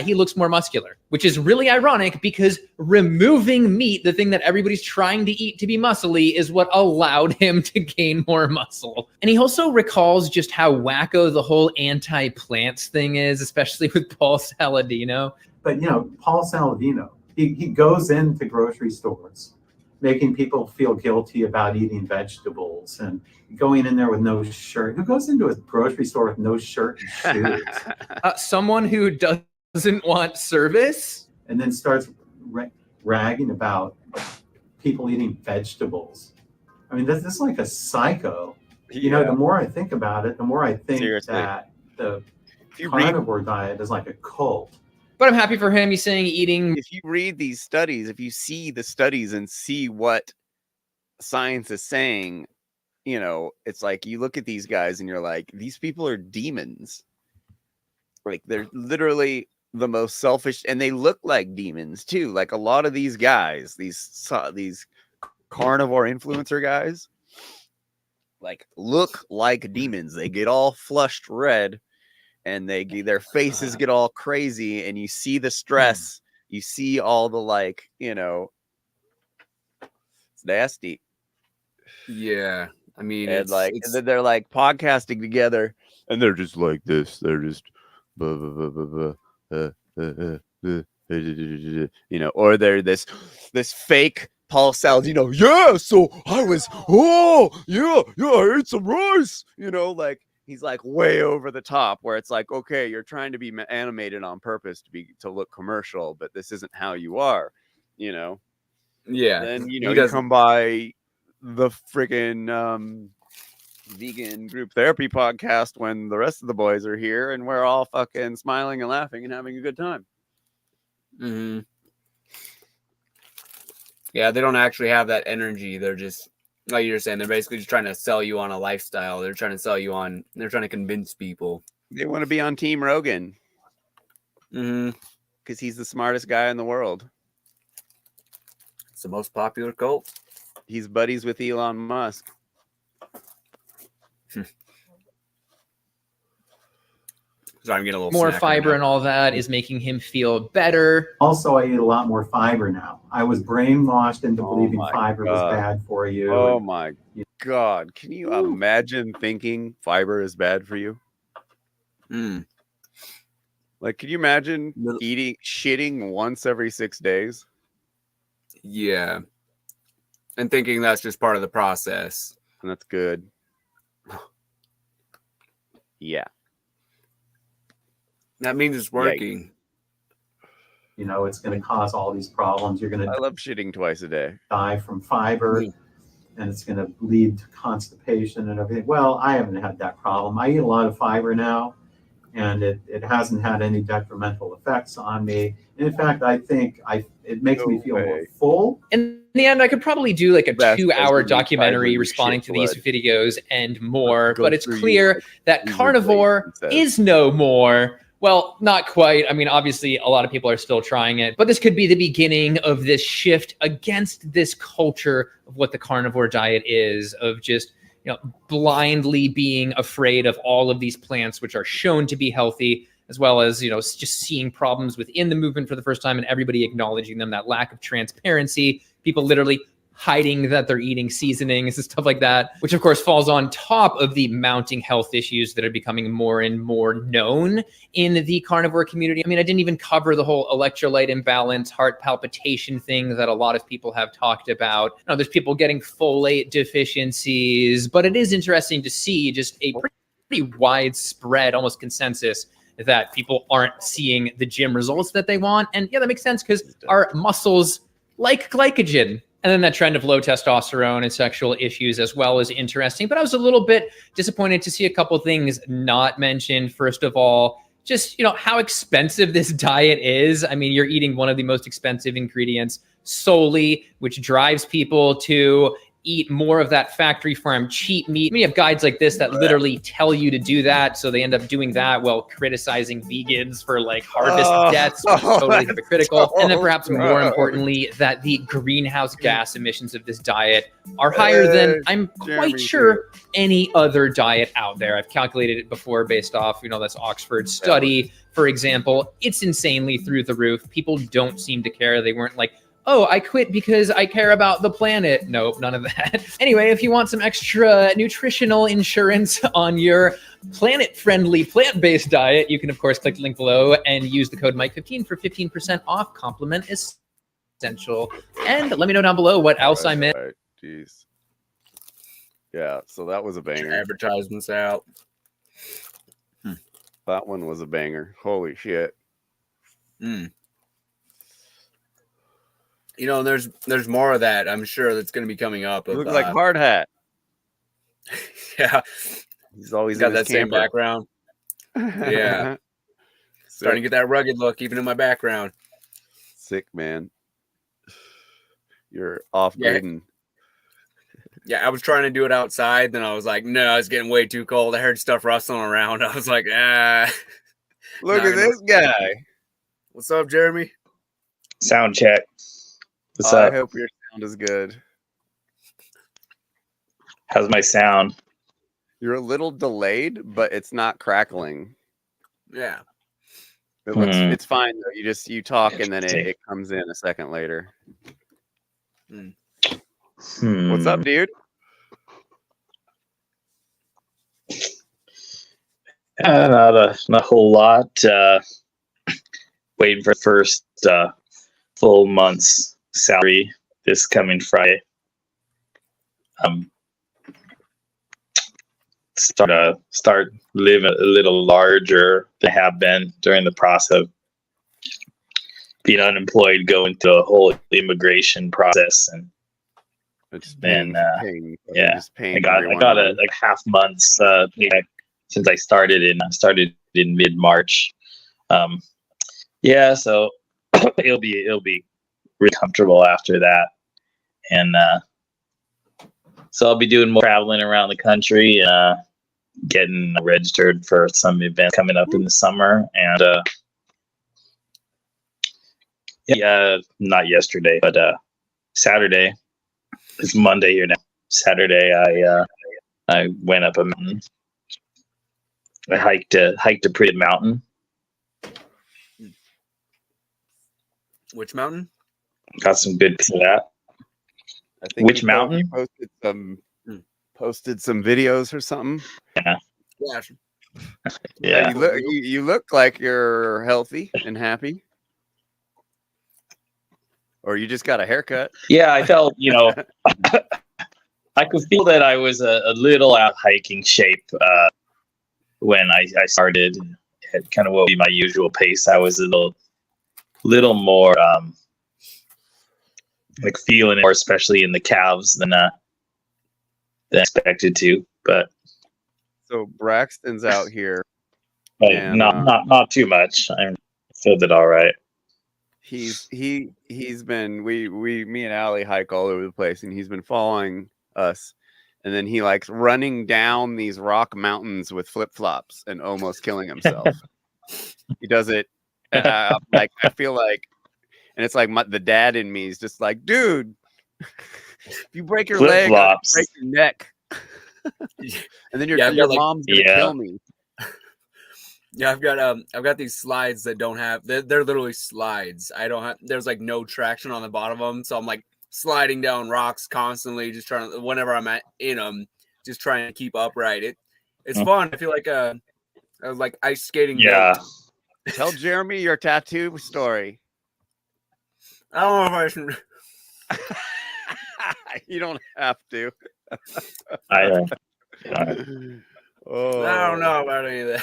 he looks more muscular, which is really ironic because removing meat, the thing that everybody's trying to eat to be muscly, is what allowed him to gain more muscle. And he also recalls just how wacko the whole anti-plants thing is, especially with Paul Saladino. But, Paul Saladino, he goes into grocery stores making people feel guilty about eating vegetables and going in there with no shirt. Who goes into a grocery store with no shirt and shoes? Someone who doesn't want service? And then starts ragging about people eating vegetables. I mean, this is like a psycho. The more I think about it, the more I think that the carnivore diet is like a cult. But I'm happy for him. He's saying eating. If you read these studies, if you see the studies and see what science is saying, it's like you look at these guys and you're like, these people are demons. Like they're literally the most selfish, and they look like demons too. Like a lot of these guys, these carnivore influencer guys, like look like demons. They get all flushed red. And their faces get all crazy, and you see the stress. You see all the it's nasty. Yeah, I mean, and they're like podcasting together, and they're just like this. They're just, or they're this fake Paul Saladino. Yeah, so I was, I ate some rice. He's like way over the top, where it's like, okay, you're trying to be animated on purpose to look commercial, but this isn't how you are, Yeah. Then you come by the freaking vegan group therapy podcast when the rest of the boys are here and we're all fucking smiling and laughing and having a good time. Mm-hmm. Yeah, they don't actually have that energy. They're just, like you're saying, they're basically just trying to sell you on a lifestyle. They're trying to convince people. They want to be on Team Rogan. Mm-hmm. Because he's the smartest guy in the world. It's the most popular cult. He's buddies with Elon Musk. So I'm getting a little more fiber and all that is making him feel better. Also, I eat a lot more fiber now. I was brainwashed into believing fiber was bad for you. Oh my God. Can you imagine thinking fiber is bad for you? Like, can you imagine shitting once every 6 days? Yeah. And thinking that's just part of the process. And that's good. Yeah. That means it's working. You know, it's going to cause all these problems. You're going to I love shitting twice a day. Die from fiber, and it's going to lead to constipation and everything. Well, I haven't had that problem. I eat a lot of fiber now, and it hasn't had any detrimental effects on me. In fact, I think it makes me feel more full. In the end, I could probably do like a 2-hour documentary responding to these videos and more, but it's clear that carnivore is no more. Well, not quite. I mean, obviously, a lot of people are still trying it, but this could be the beginning of this shift against this culture of what the carnivore diet is, of just, you know, blindly being afraid of all of these plants, which are shown to be healthy, as well as, you know, just seeing problems within the movement for the first time and everybody acknowledging them, that lack of transparency, people literally hiding that they're eating seasonings and stuff like that, which of course falls on top of the mounting health issues that are becoming more and more known in the carnivore community. I mean, I didn't even cover the whole electrolyte imbalance, heart palpitation thing that a lot of people have talked about. You know, there's people getting folate deficiencies, but it is interesting to see just a pretty widespread, almost consensus that people aren't seeing the gym results that they want. And yeah, that makes sense because our muscles like glycogen. And then that trend of low testosterone and sexual issues as well is interesting. But I was a little bit disappointed to see a couple things not mentioned. First of all, just, you know, how expensive this diet is. I mean, you're eating one of the most expensive ingredients solely, which drives people to eat more of that factory farm cheap meat. We have guides like this that literally tell you to do that. So they end up doing that while criticizing vegans for like harvest deaths, which is totally hypocritical. And then perhaps more importantly, that the greenhouse gas emissions of this diet are higher than I'm quite sure any other diet out there. I've calculated it before based off, you know, that's Oxford study, for example. It's insanely through the roof. People don't seem to care. They weren't like, oh, I quit because I care about the planet. Nope, none of that. Anyway, if you want some extra nutritional insurance on your planet-friendly, plant-based diet, you can, of course, click the link below and use the code Mike15 for 15% off. Compliment essential. And let me know down below what else I missed. Right. Jeez. Yeah, so that was a banger. Advertisements out. That one was a banger. Holy shit. You know, there's more of that, I'm sure, that's going to be coming up. Look like Hard Hat. Yeah. He's always got that same background. Yeah. Starting to get that rugged look, even in my background. Sick, man. You're off-grading. Yeah, I was trying to do it outside. Then I was like, no, it's getting way too cold. I heard stuff rustling around. I was like, Look at this guy. What's up, Jeremy? Sound check. What's up? I hope your sound is good. How's my sound? You're a little delayed, but it's not crackling. Yeah. It looks, it's fine though. You talk and then it comes in a second later. What's up, dude? Not a whole lot. Waiting for the first full month's salary this coming Friday. Start living a little larger than I have been during the process of being unemployed, going through a whole immigration process and It's And pain. yeah, Just pain I got a like half month's payback since I started in mid March. Yeah, so it'll be really comfortable after that, and so I'll be doing more traveling around the country, getting registered for some events coming up in the summer, and yeah, not yesterday, but Saturday. It's Monday here now. Saturday, I went up a mountain. I hiked a pretty mountain. Which mountain? Got some good piece of that. I think Which mountain? You posted some videos or something. Yeah. Yeah. Yeah. You look like you're healthy and happy. Or you just got a haircut. Yeah, I felt, I could feel that I was a little out hiking shape when I started. It kind of will be my usual pace. I was a little more like feeling it more, especially in the calves than expected to. But so Braxton's out here, but not too much. I feel it all right. He's been me and Allie hike all over the place, and he's been following us, and then he likes running down these rock mountains with flip-flops and almost killing himself. He does it like I feel like, and it's like the dad in me is just like, dude, if you break your leg, I'll break your neck, and then your mom's gonna kill me. Yeah, I've got these slides that don't have. They're literally slides. I don't have. There's like no traction on the bottom of them, so I'm like sliding down rocks constantly, just trying to. Whenever I'm in them, just trying to keep upright. It's fun. I feel like I was like ice skating. Yeah. Tell Jeremy your tattoo story. I don't know if I should. You don't have to. I don't know about any of that.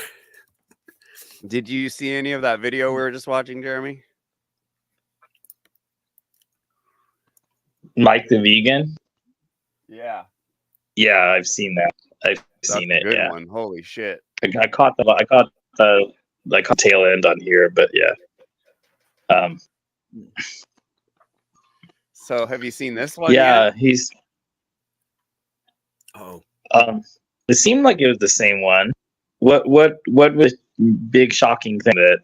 Did you see any of that video we were just watching, Jeremy? Mike the Vegan? Yeah. Yeah, I've seen that. I've seen it. Good one. Holy shit. I caught the tail end on here, but yeah. So have you seen this one? Yeah, yet? he's. Oh. It seemed like it was the same one. What was big shocking thing that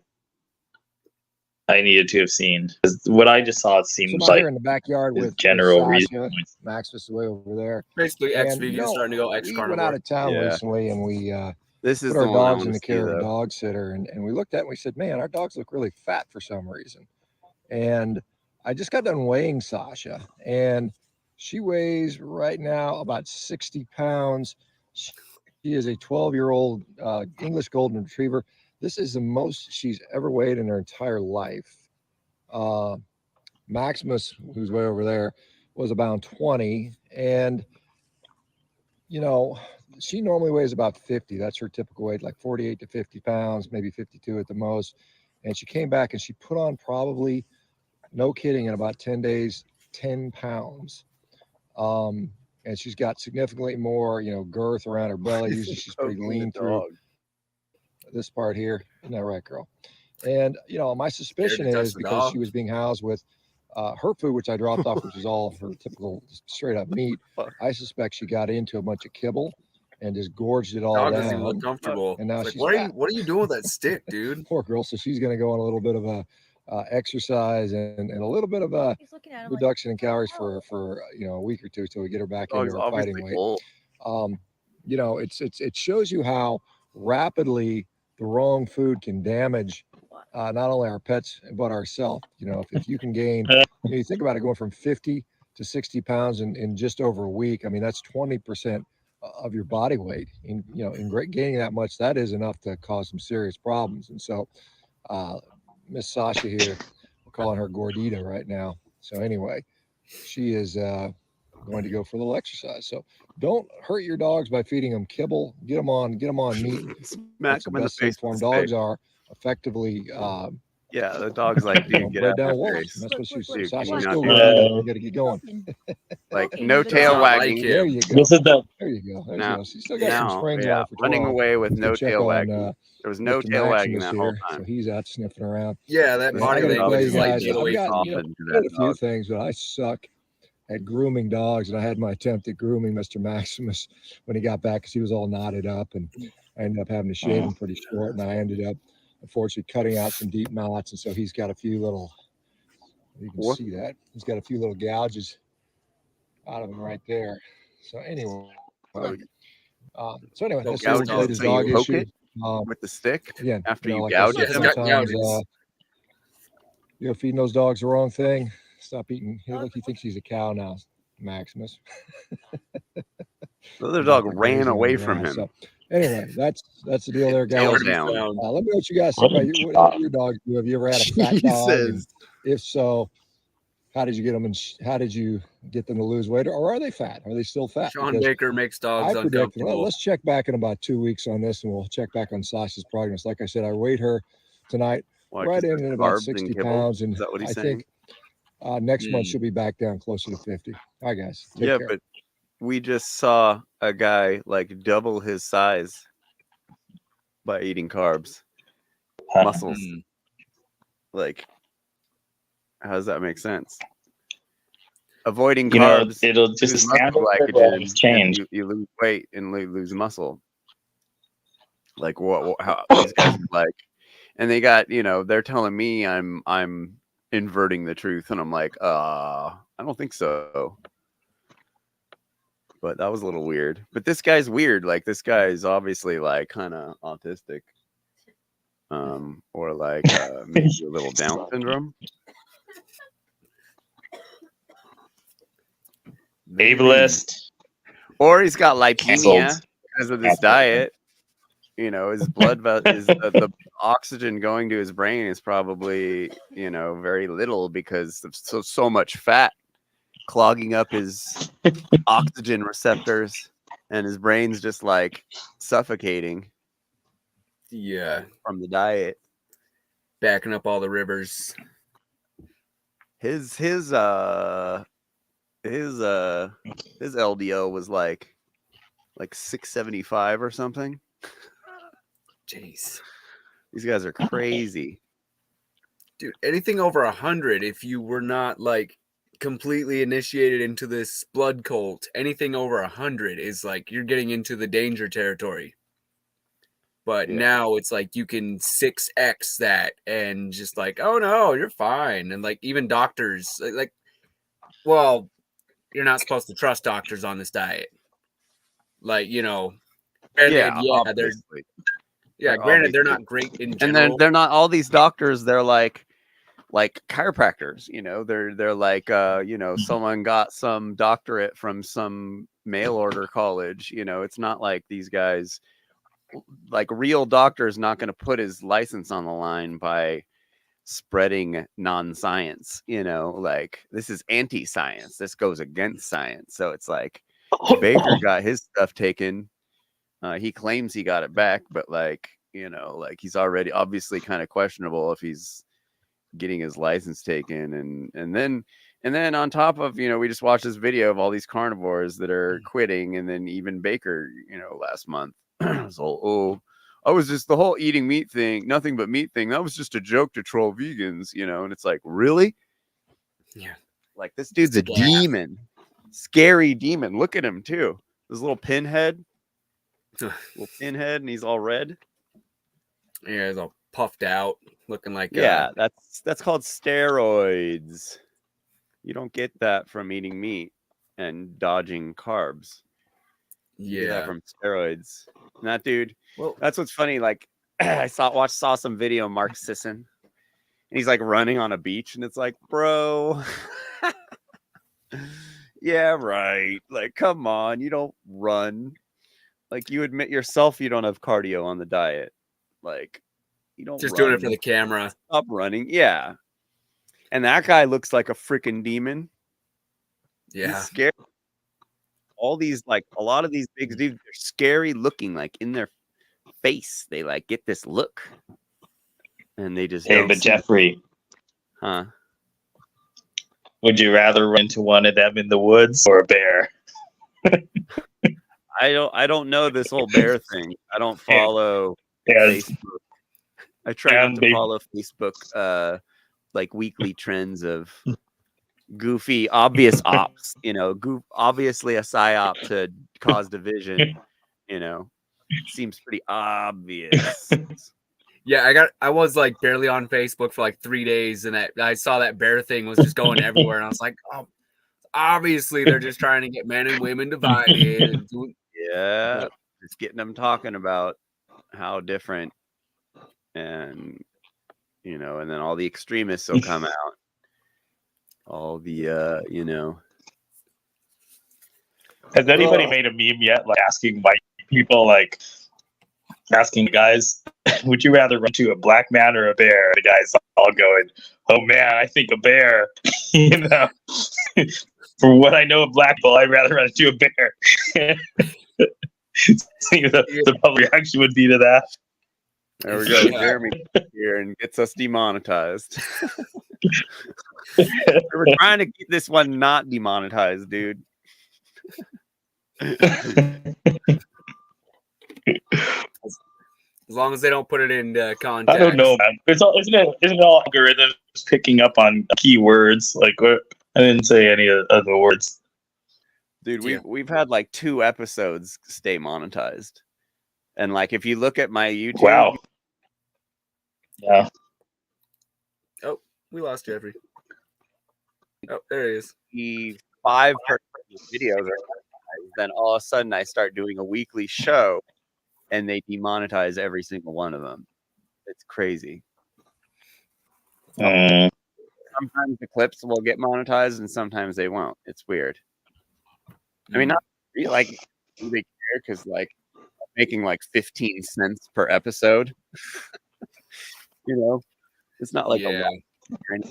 I needed to have seen? Because what I just saw, it seemed so like here in the backyard with general Sasha, reason. Max was way over there. Basically, ex-vegan starting to go We ex-carnivore. went out of town recently, and we this is put our the one I dogs wanna in the see, care of a though. dog sitter, and we looked at it and we said, man, our dogs look really fat for some reason. And I just got done weighing Sasha, and she weighs right now about 60 pounds. She is a 12-year-old English Golden Retriever. This is the most she's ever weighed in her entire life. Maximus, who's way over there, was about 20. And, she normally weighs about 50. That's her typical weight, like 48 to 50 pounds, maybe 52 at the most. And she came back and she put on probably, no kidding, in about 10 days, 10 pounds. And she's got significantly more, girth around her belly. Usually she's pretty lean through this part here. Isn't that right, girl? And, my suspicion is because she was being housed with her food, which I dropped off, which is all her typical straight up meat. I suspect she got into a bunch of kibble and just gorged it all Dog down. doesn't even look comfortable. And now It's like, she's what are you doing with that stick, dude? Poor girl. So she's going to go on a little bit of a exercise and a little bit of a reduction in calories for a week or two till we get her back into her fighting weight. It shows you how rapidly the wrong food can damage not only our pets but ourselves. If you can gain, you think about it, going from 50 to 60 pounds in just over a week. I mean, that's 20% of your body weight. Gaining that much, that is enough to cause some serious problems. And so Miss Sasha here, we're calling her Gordita right now. So anyway, she is going to go for a little exercise. So don't hurt your dogs by feeding them kibble. Get them on meat. Smack them in the best face informed with a dogs stick. are effectively Yeah, the dog's like, dude, get out down of my walls. face. That's what she said. Dude, can Sasha's you still not do running. that? You got to get going. Like, no tail wagging. There you go. This is the There you go. There you No, go. She's still got some no, springs yeah, on her for 12. running away with Let's go no check tail on, wagging. There was no Mr. tail wagging Maximus that whole here. time. So he's out sniffing around. Yeah, that Man, I body gotta tell language you is like guys, get I've away got, from you know, him. I did a few things, but I suck at grooming dogs, and I had my attempt at grooming Mr. Maximus when he got back because he was all knotted up, and I ended up having to shave him pretty short, and I ended up unfortunately cutting out some deep knots, and so he's got a few little, you can see that he's got a few little gouges out of him right there. So anyway, that's the latest so you dog poke issue. it with the stick Again, after you know, you like I gouge said, them. sometimes you're feeding those dogs the wrong thing. Stop eating. Hey, look, he thinks he's a cow now, Maximus. The other dog ran away from him. So anyway, that's the deal there, Tail guys. down. Let me know what you guys think about what your dogs do. Have you ever had a fat dog? And if so, how did you get them, and how did you get them to lose weight, or are they fat? Are they still fat? Sean Because Baker makes dogs I predict. uncomfortable. Let's check back in about 2 weeks on this, and we'll check back on Sasha's progress. Like I said, I weighed her tonight right in at about 60 pounds, and is that what he's I saying? think next month she'll be back down closer to 50. All right, guys. Take Yeah, care. but we just saw a guy like double his size by eating carbs, muscles. Like, how does that make sense? Avoiding You know, carbs, it'll just lose the standard muscle will glycogen, always change. and you lose weight and lose muscle. Like what? How these guys are like, and they got, you know, they're telling me I'm inverting the truth, and I'm like, I don't think so. But that was a little weird. But this guy's weird. Like, this guy is obviously like kind of autistic, or like maybe a little Down syndrome. Ableist. Or he's got lipemia Canceled. because of this diet. You know, his blood is the oxygen going to his brain is probably, you know, very little because of so much fat clogging up his oxygen receptors, and his brain's just like suffocating. Yeah, from the diet, backing up all the rivers. His LDL was like 675 or something. Jeez, these guys are crazy, dude. Anything over 100, if you were not like completely initiated into this blood cult, anything over 100 is like you're getting into the danger territory. But now it's like you can 6x that and just like, oh no, you're fine. And like even doctors, like, well, you're not supposed to trust doctors on this diet. Like, you know, granted, granted, they're not great in general. And then they're not all these doctors. They're like chiropractors. You know, they're like you know, someone got some doctorate from some mail order college. You know, it's not like these guys. Like, real doctor is not going to put his license on the line by spreading non-science, you know, like this is anti-science. This goes against science. So it's like Baker got his stuff taken. He claims he got it back, but like, you know, like he's already obviously kind of questionable if he's getting his license taken. And then on top of, you know, we just watched this video of all these carnivores that are quitting. And then even Baker, you know, last month. So, I was just the whole eating meat thing, nothing but meat thing. That was just a joke to troll vegans, you know. And it's like, really? Yeah. Like, this dude's a demon, scary demon. Look at him too. This little pinhead, and he's all red. Yeah, he's all puffed out, looking like that's called steroids. You don't get that from eating meat and dodging carbs. You get that from steroids. And that dude, that's what's funny. Like, I saw some video of Mark Sisson, and he's like running on a beach, and it's like, bro, yeah, right. Like, come on, you don't run. Like, you admit yourself you don't have cardio on the diet. Like, you don't just run. doing it for the camera. Stop running, yeah. And that guy looks like a freaking demon. Yeah, he's scary. All these, like, a lot of these big dudes, they're scary looking, like in their face. They like get this look. and they just Hey, don't but see Jeffrey, huh? would you rather run into one of them in the woods or a bear? I don't know this whole bear thing. I don't follow Facebook. I try not to follow Facebook like weekly trends of goofy, obvious ops, obviously a psyop to cause division, seems pretty obvious. Yeah, I was like barely on Facebook for like 3 days, and I saw that bear thing was just going everywhere, and I was like, oh, obviously they're just trying to get men and women divided. And yeah, just getting them talking about how different, and and then all the extremists will come out. All the Has anybody made a meme yet, like asking white people, like asking guys, would you rather run to a black man or a bear? The guys all going, oh man, I think a bear. For what I know of black people, I'd rather run into a bear. The public reaction would be to that. There we go. Jeremy here and gets us demonetized. We're trying to keep this one not demonetized, dude. As long as they don't put it in context. I don't know, man. Isn't it all algorithms picking up on keywords? Like, I didn't say any of the words. Dude, we've had like 2 episodes stay monetized, and like if you look at my YouTube, wow, yeah. Oh, we lost Jeffrey. Oh, there he is. The 5 videos are monetized, then all of a sudden I start doing a weekly show, and they demonetize every single one of them. It's crazy. Sometimes the clips will get monetized, and sometimes they won't. It's weird. I mean, not like they care because like I'm making like 15 cents per episode. It's not like a lot.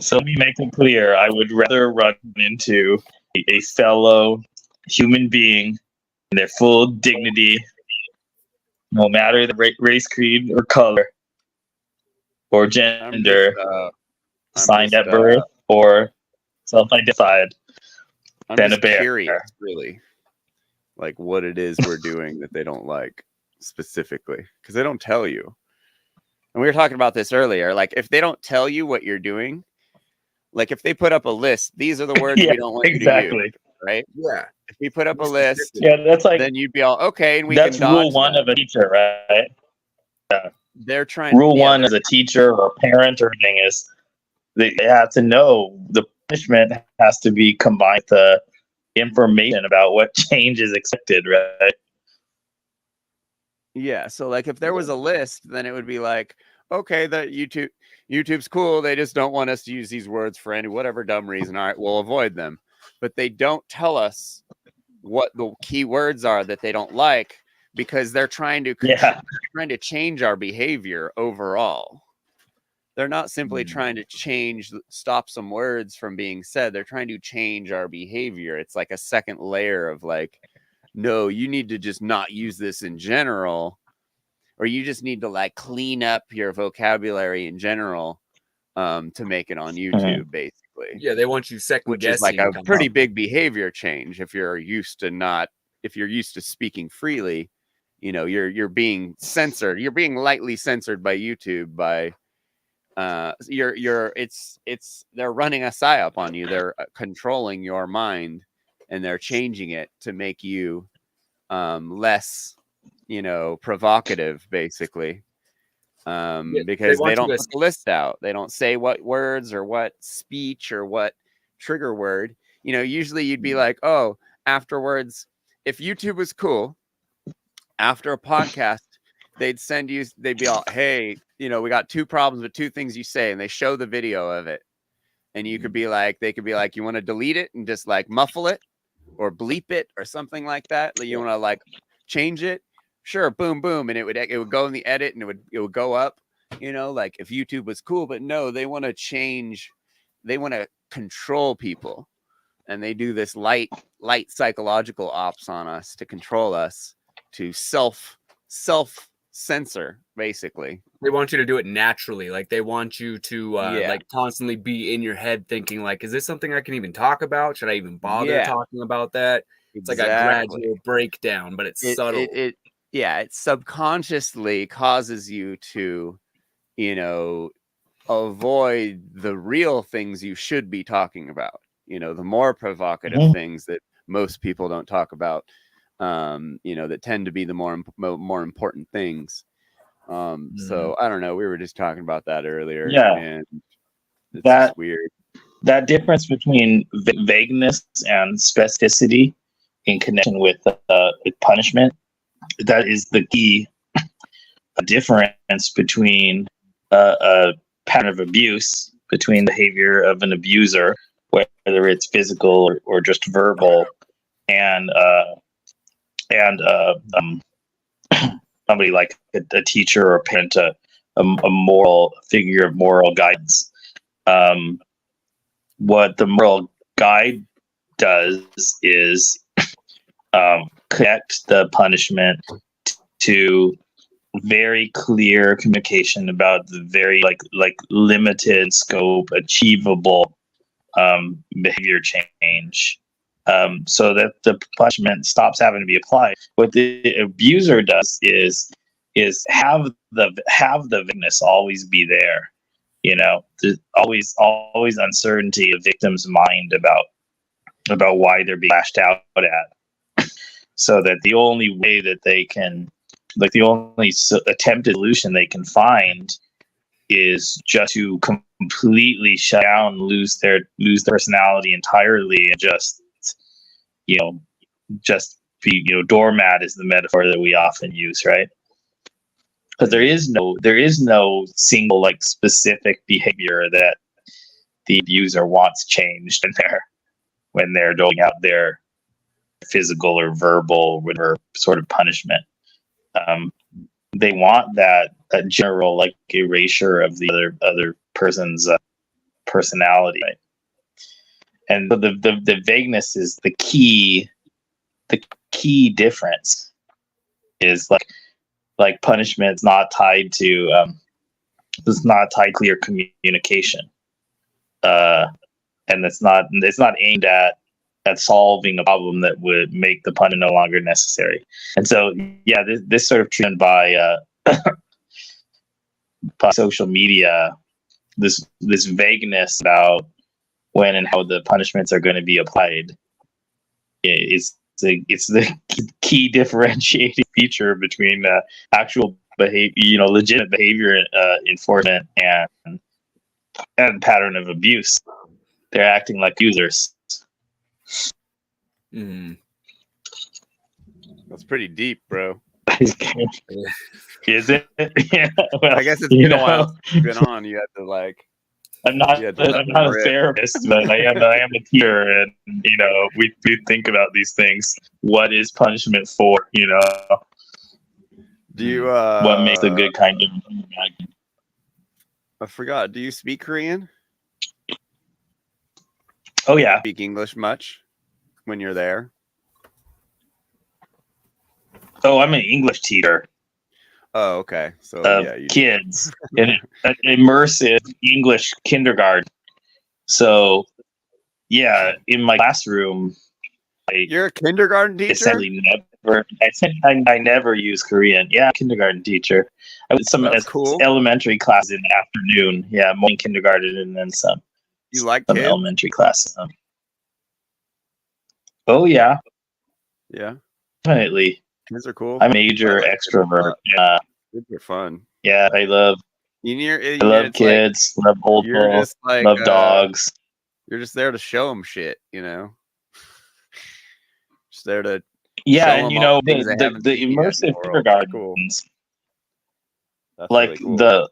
So let me make it clear. I would rather run into a fellow human being in their full dignity, no matter the race, creed, or color, or gender, signed at birth, or self-identified, than a bear. Curious, really, like what it is we're doing that they don't like specifically, because they don't tell you. And we were talking about this earlier. Like, if they don't tell you what you're doing, like if they put up a list, these are the words we don't want you to use, right? Yeah. If we put up a list, that's like, then you'd be all okay, and we that's can rule dodge one that. of a teacher, right? Yeah. They're trying. Rule one as a teacher or parent or anything is they have to know the punishment has to be combined with the information about what change is expected, right? Yeah, so like if there was a list, then it would be like, okay, that YouTube's cool. They just don't want us to use these words for any whatever dumb reason. All right, we'll avoid them. But they don't tell us what the key words are that they don't like, because they're trying to change our behavior overall. They're not simply trying to stop some words from being said. They're trying to change our behavior. It's like a second layer of like, no, you need to just not use this in general, or you just need to like clean up your vocabulary in general to make it on YouTube, basically. Yeah, they want you second guessing. Which is like a pretty big behavior change if you're used to speaking freely. You're being censored. You're being lightly censored by YouTube by they're running a psyop on you. They're controlling your mind, and they're changing it to make you less provocative, basically, because they don't put the list out. They don't say what words or what speech or what trigger word. Usually you'd be like, oh, afterwards, if YouTube was cool, after a podcast, they'd be all, hey, we got 2 problems with 2 things you say, and they show the video of it, and they could be like, you want to delete it and just like muffle it or bleep it or something like that. You want to like change it, sure, boom, boom, and it would go in the edit, and it would go up. Like if YouTube was cool, but no, they want to change, they want to control people, and they do this light psychological ops on us to control us, to self censor, basically. They want you to do it naturally. Like they want you to like constantly be in your head thinking like, is this something I can even talk about? Should I even bother talking about that? It's like a gradual breakdown, but it's subtle. It subconsciously causes you to, you know, avoid the real things you should be talking about. You know, the more provocative things that most people don't talk about. You know, that tend to be the more important things. So I don't know. We were just talking about that earlier. Yeah, and it's that just weird. That difference between vagueness and specificity in connection with punishment, that is the key difference between a pattern of abuse, between the behavior of an abuser, whether it's physical or just verbal, and somebody like a teacher or a parent, a moral figure of moral guidance. What the moral guide does is connect the punishment to very clear communication about the very like limited scope, achievable behavior change. So that the punishment stops having to be applied. What the abuser does is have the vagueness always be there. You know, there's always uncertainty of victim's mind about why they're being lashed out at. So that the only way that they can, like the only attempted solution they can find, is just to completely shut down, lose their personality entirely, and just be, doormat is the metaphor that we often use, right? Because there is no single like specific behavior that the abuser wants changed when they're doling out their physical or verbal whatever sort of punishment. They want that general like erasure of the other person's personality, right? And the vagueness is the key difference. Is like punishment is not tied to clear communication, and it's not aimed at solving a problem that would make the punishment no longer necessary. And so this sort of trend by social media, this vagueness about when and how the punishments are going to be applied, it's the key differentiating feature between actual behavior, legitimate behavior enforcement and pattern of abuse. They're acting like users. That's pretty deep, bro. Is it? Yeah. Well, I guess it's been a while since you've been on. You had to like. I'm not a therapist, but I am a teacher, and we think about these things. What is punishment for? Do you what makes a good kind of? I forgot. Do you speak Korean? Oh yeah. Speak English much when you're there? Oh, I'm an English teacher. Oh, okay. So kids in an immersive English kindergarten. So yeah, in my classroom, you're a kindergarten teacher. Essentially I never use Korean. Yeah, kindergarten teacher. I was some elementary class in the afternoon. Yeah, morning kindergarten and then some. You like some kids? Elementary class. Oh yeah. Yeah. Definitely. Kids are cool. I'm a major extrovert. Kids are fun. Yeah, I love. I love kids. Love old people. Love dogs. You're just there to show them shit, Just there to. Yeah, and the immersive kindergartens, like really cool.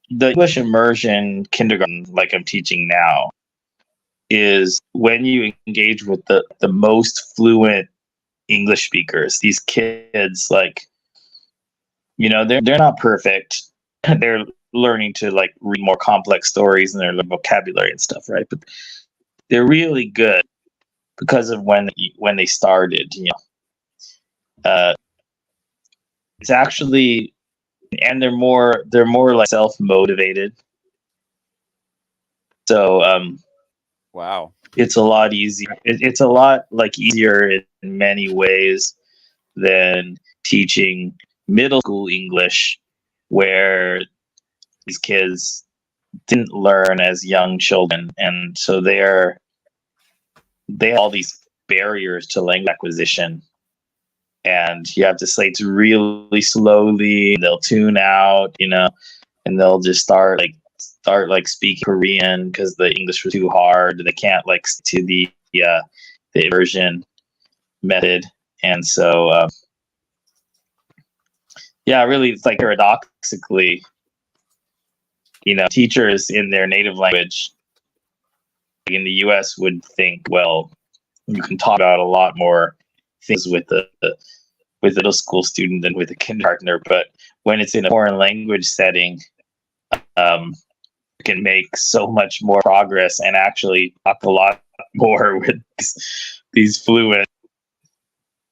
the English immersion kindergarten, like I'm teaching now, is when you engage with the most fluent English speakers. These kids, they're not perfect. They're learning to read more complex stories and their vocabulary and stuff, right? But they're really good because of when they started. it's actually, and they're more like self-motivated. So wow, it's a lot easier. It's a lot like easier in many ways than teaching middle school English, where these kids didn't learn as young children, and so they have all these barriers to language acquisition, and you have to say it really slowly. They'll tune out, and they'll just start speaking Korean because the English was too hard. They can't stick to the immersion method, and so really, it's like paradoxically, teachers in their native language in the U.S. would think, well, you can talk about a lot more things with the middle school student than with a kindergartner, but when it's in a foreign language setting, you can make so much more progress and actually talk a lot more with these fluent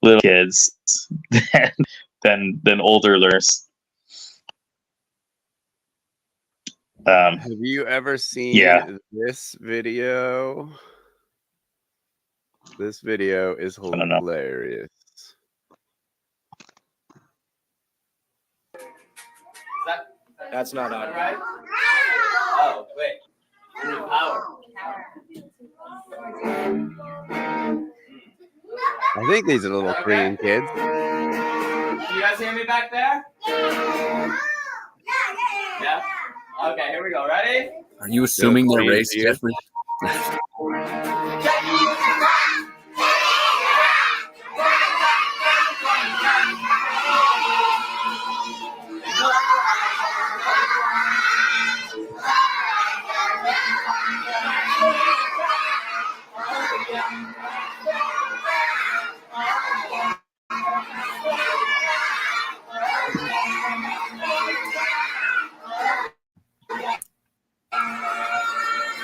little kids than older learners. Have you ever seen this video? This video is hilarious. That's not on. Right? Oh, wait. Power. I think these are little Korean kids. Can you guys hear me back there? Yeah? Okay, here we go. Ready? Are you assuming they're race, Jeffrey?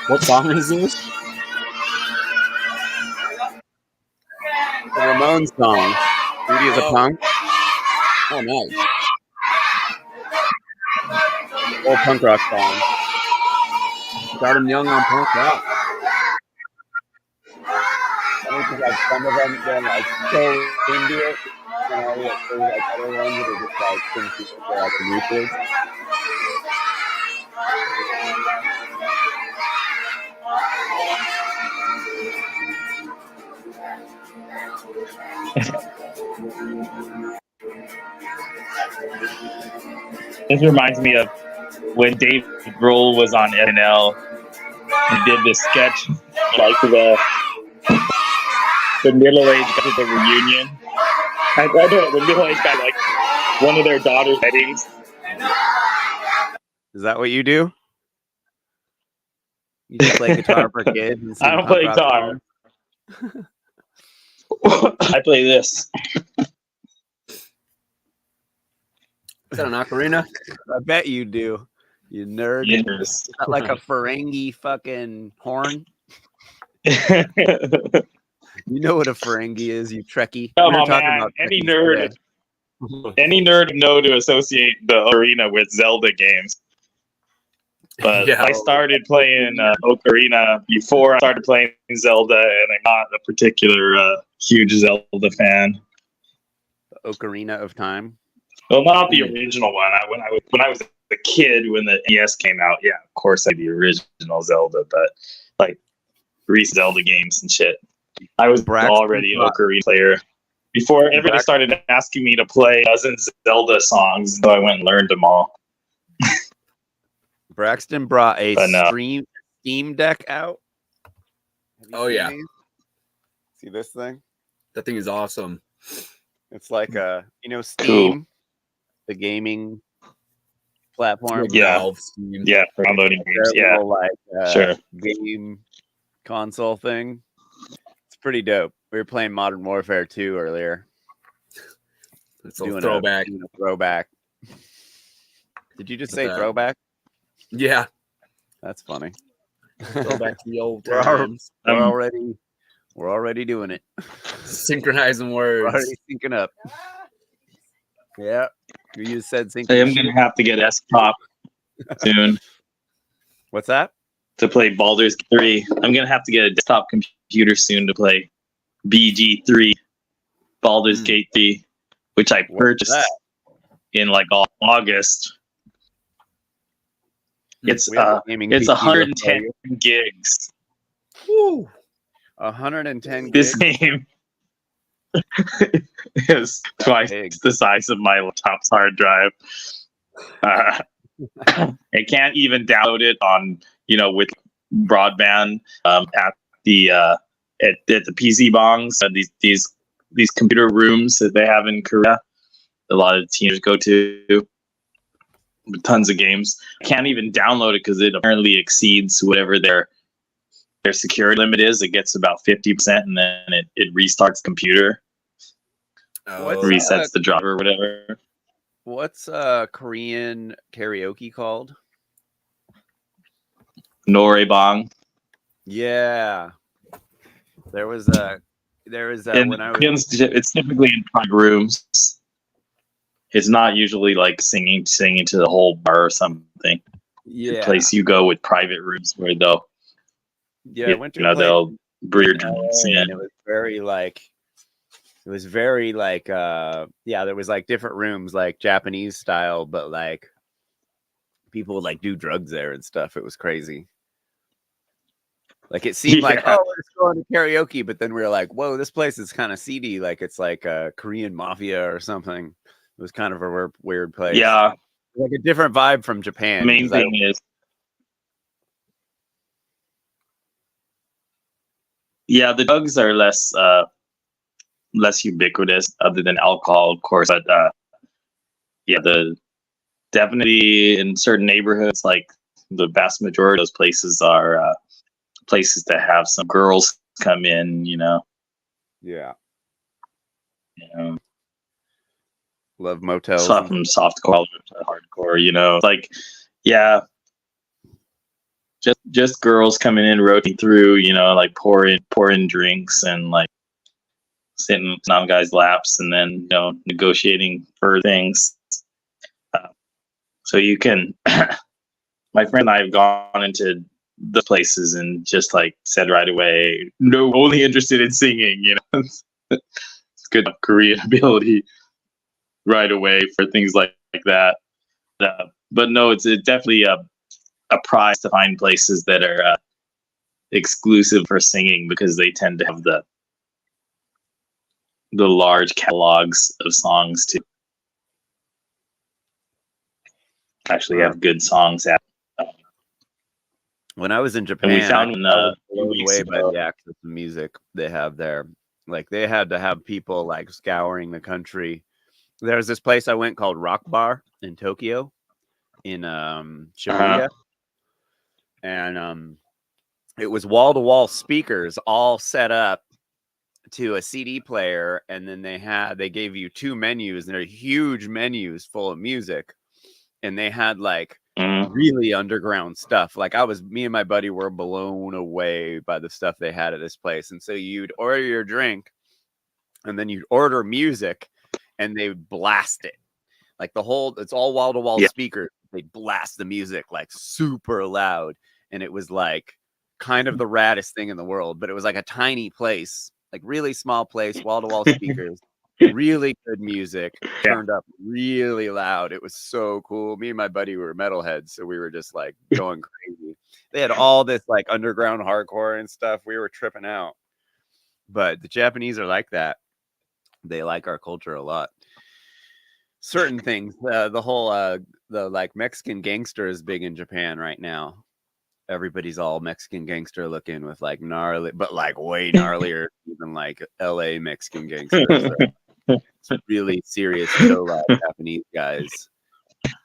What song is this? The Ramones song. Duty is a punk. Oh, nice. Old punk rock song. Started young on punk rock. I think some of them they're so into it. There's other ones that are just things for the new kids. This reminds me of when Dave Grohl was on SNL. He did this sketch the middle-aged guys at the reunion. I don't know, the middle-aged guy one of their daughter's weddings. Is that what you do? You just play guitar for kids? I don't play guitar. I play this. Is that an ocarina? I bet you do. You nerd. Yes. Is that like a Ferengi fucking horn? You know what a Ferengi is, you Trekkie. Come on, man. Any nerd know to associate the ocarina with Zelda games. But I started playing Ocarina before I started playing Zelda, and I'm not a particular huge Zelda fan. The Ocarina of Time? Well, not the original one. When I was a kid, when the NES came out, yeah, of course I did the original Zelda, but recent Zelda games and shit. I was already an Ocarina player. Before everybody started asking me to play dozens of Zelda songs, so I went and learned them all. Braxton brought a Steam Deck out. Oh, yeah. See this thing? That thing is awesome. It's like Steam, the gaming platform. Yeah. Yeah, for downloading games. Yeah. Little, sure. Game console thing. It's pretty dope. We were playing Modern Warfare 2 earlier. It's a throwback. Throwback. Did you just say throwback? Yeah. That's funny. Throwback to the old times. We're already doing it. Synchronizing words. We're already syncing up. Yeah, you said sync. I am gonna have to get desktop soon. What's that? To play Baldur's 3. I'm gonna have to get a desktop computer soon to play BG3, Baldur's Gate 3, which I purchased in like August. It's 110 gigs. Woo! 110 This gigs. game is twice the size of my laptop's hard drive. I can't even download it on, with broadband at the PC bongs. These computer rooms that they have in Korea. A lot of teenagers go to. Tons of games. I can't even download it because it apparently exceeds whatever their security limit is. It gets about 50%, and then it restarts the computer. Resets the driver or whatever. What's Korean karaoke called? Noraebang. Yeah. There was when I was. It's typically in private rooms. It's not usually like singing to the whole bar or something. Yeah. The place you go with private rooms where they'll they'll bring your drinks in. It was very like there was like different rooms like Japanese style, but like people would like do drugs there and stuff. It was crazy. Like it seemed like, oh, we're just going to karaoke, but then we were like, whoa, this place is kind of seedy. Like it's like a Korean mafia or something. It was kind of a weird place. Yeah. Like a different vibe from Japan. Main thing is, the drugs are less ubiquitous other than alcohol, of course. But definitely in certain neighborhoods, like the vast majority of those places are places that have some girls come in, Yeah. Love motels. From softcore to hardcore, just girls coming in, rotating through, like pouring drinks and like sitting on guys' laps and then negotiating for things. So you can. My friend and I have gone into the places and just like said right away, no, only interested in singing. It's good Korean ability right away for things like that. But no, it's definitely a prize to find places that are exclusive for singing because they tend to have the large catalogs of songs to actually have good songs at. When I was in Japan, we found I was blown away by the access to music they have there. Like they had to have people like scouring the country. There was this place I went called Rock Bar in Tokyo, in Shibuya, and it was wall-to-wall speakers all set up to a CD player, and then they gave you 2 menus, and they're huge menus full of music, and they had like really underground stuff. Like me and my buddy were blown away by the stuff they had at this place. And so you'd order your drink, and then you'd order music, and they would blast it. Like it's all wall-to-wall speakers. They blast the music like super loud, and it was like kind of the raddest thing in the world. But it was like a tiny place, like really small place, wall-to-wall speakers. Really good music, turned up really loud. It was so cool. Me and my buddy were metalheads, so we were just like going crazy. They had all this like underground hardcore and stuff. We were tripping out. But the Japanese are like that. They like our culture a lot. Certain things, the whole the like Mexican gangster is big in Japan right now. Everybody's all Mexican gangster looking with like gnarly, but like way gnarlier than like LA Mexican gangsters. It's really serious show like Japanese guys.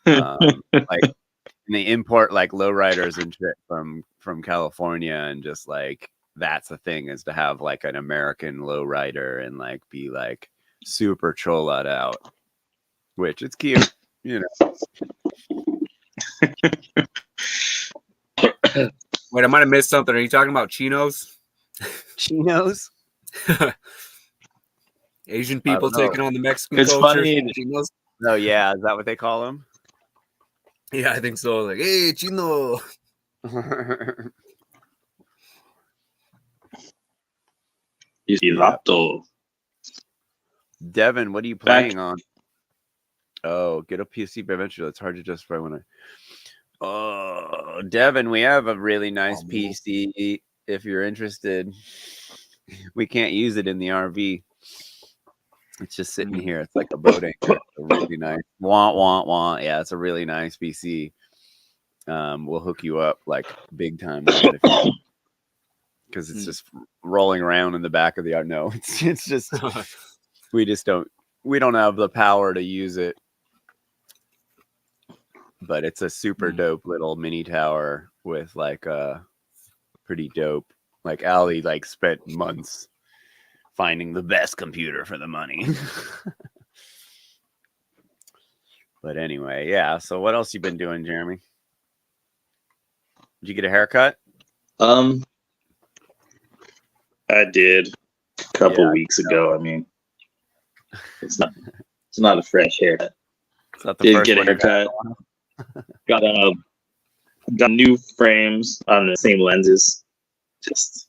Like and they import like lowriders and shit from California, and just like that's the thing, is to have like an American lowrider and like be like super chola'd out, which it's cute, Wait, I might have missed something. Are you talking about chinos? Chinos? Asian people taking on the Mexican It's culture. funny. Chinos? Oh yeah, is that what they call him? Yeah, I think so. Like, hey, Chino. Yeah. Devin, what are you playing on? Oh, get a PC eventually. It's hard to justify when I. Oh, Devin, we have a really nice PC. If you're interested, we can't use it in the RV. It's just sitting here. It's like a boat anchor. It's a really nice. Want. Yeah, it's a really nice PC. We'll hook you up like big time with it because it's just rolling around in the back of the yard. No, it's just we don't have the power to use it. But it's a super dope little mini tower with like a pretty dope. Like Allie like spent months finding the best computer for the money. But anyway, yeah. So what else you been doing, Jeremy? Did you get a haircut? I did a couple weeks ago. I mean, it's not a fresh haircut. It's not the Did first get a one you got. haircut. Got new frames on the same lenses. Just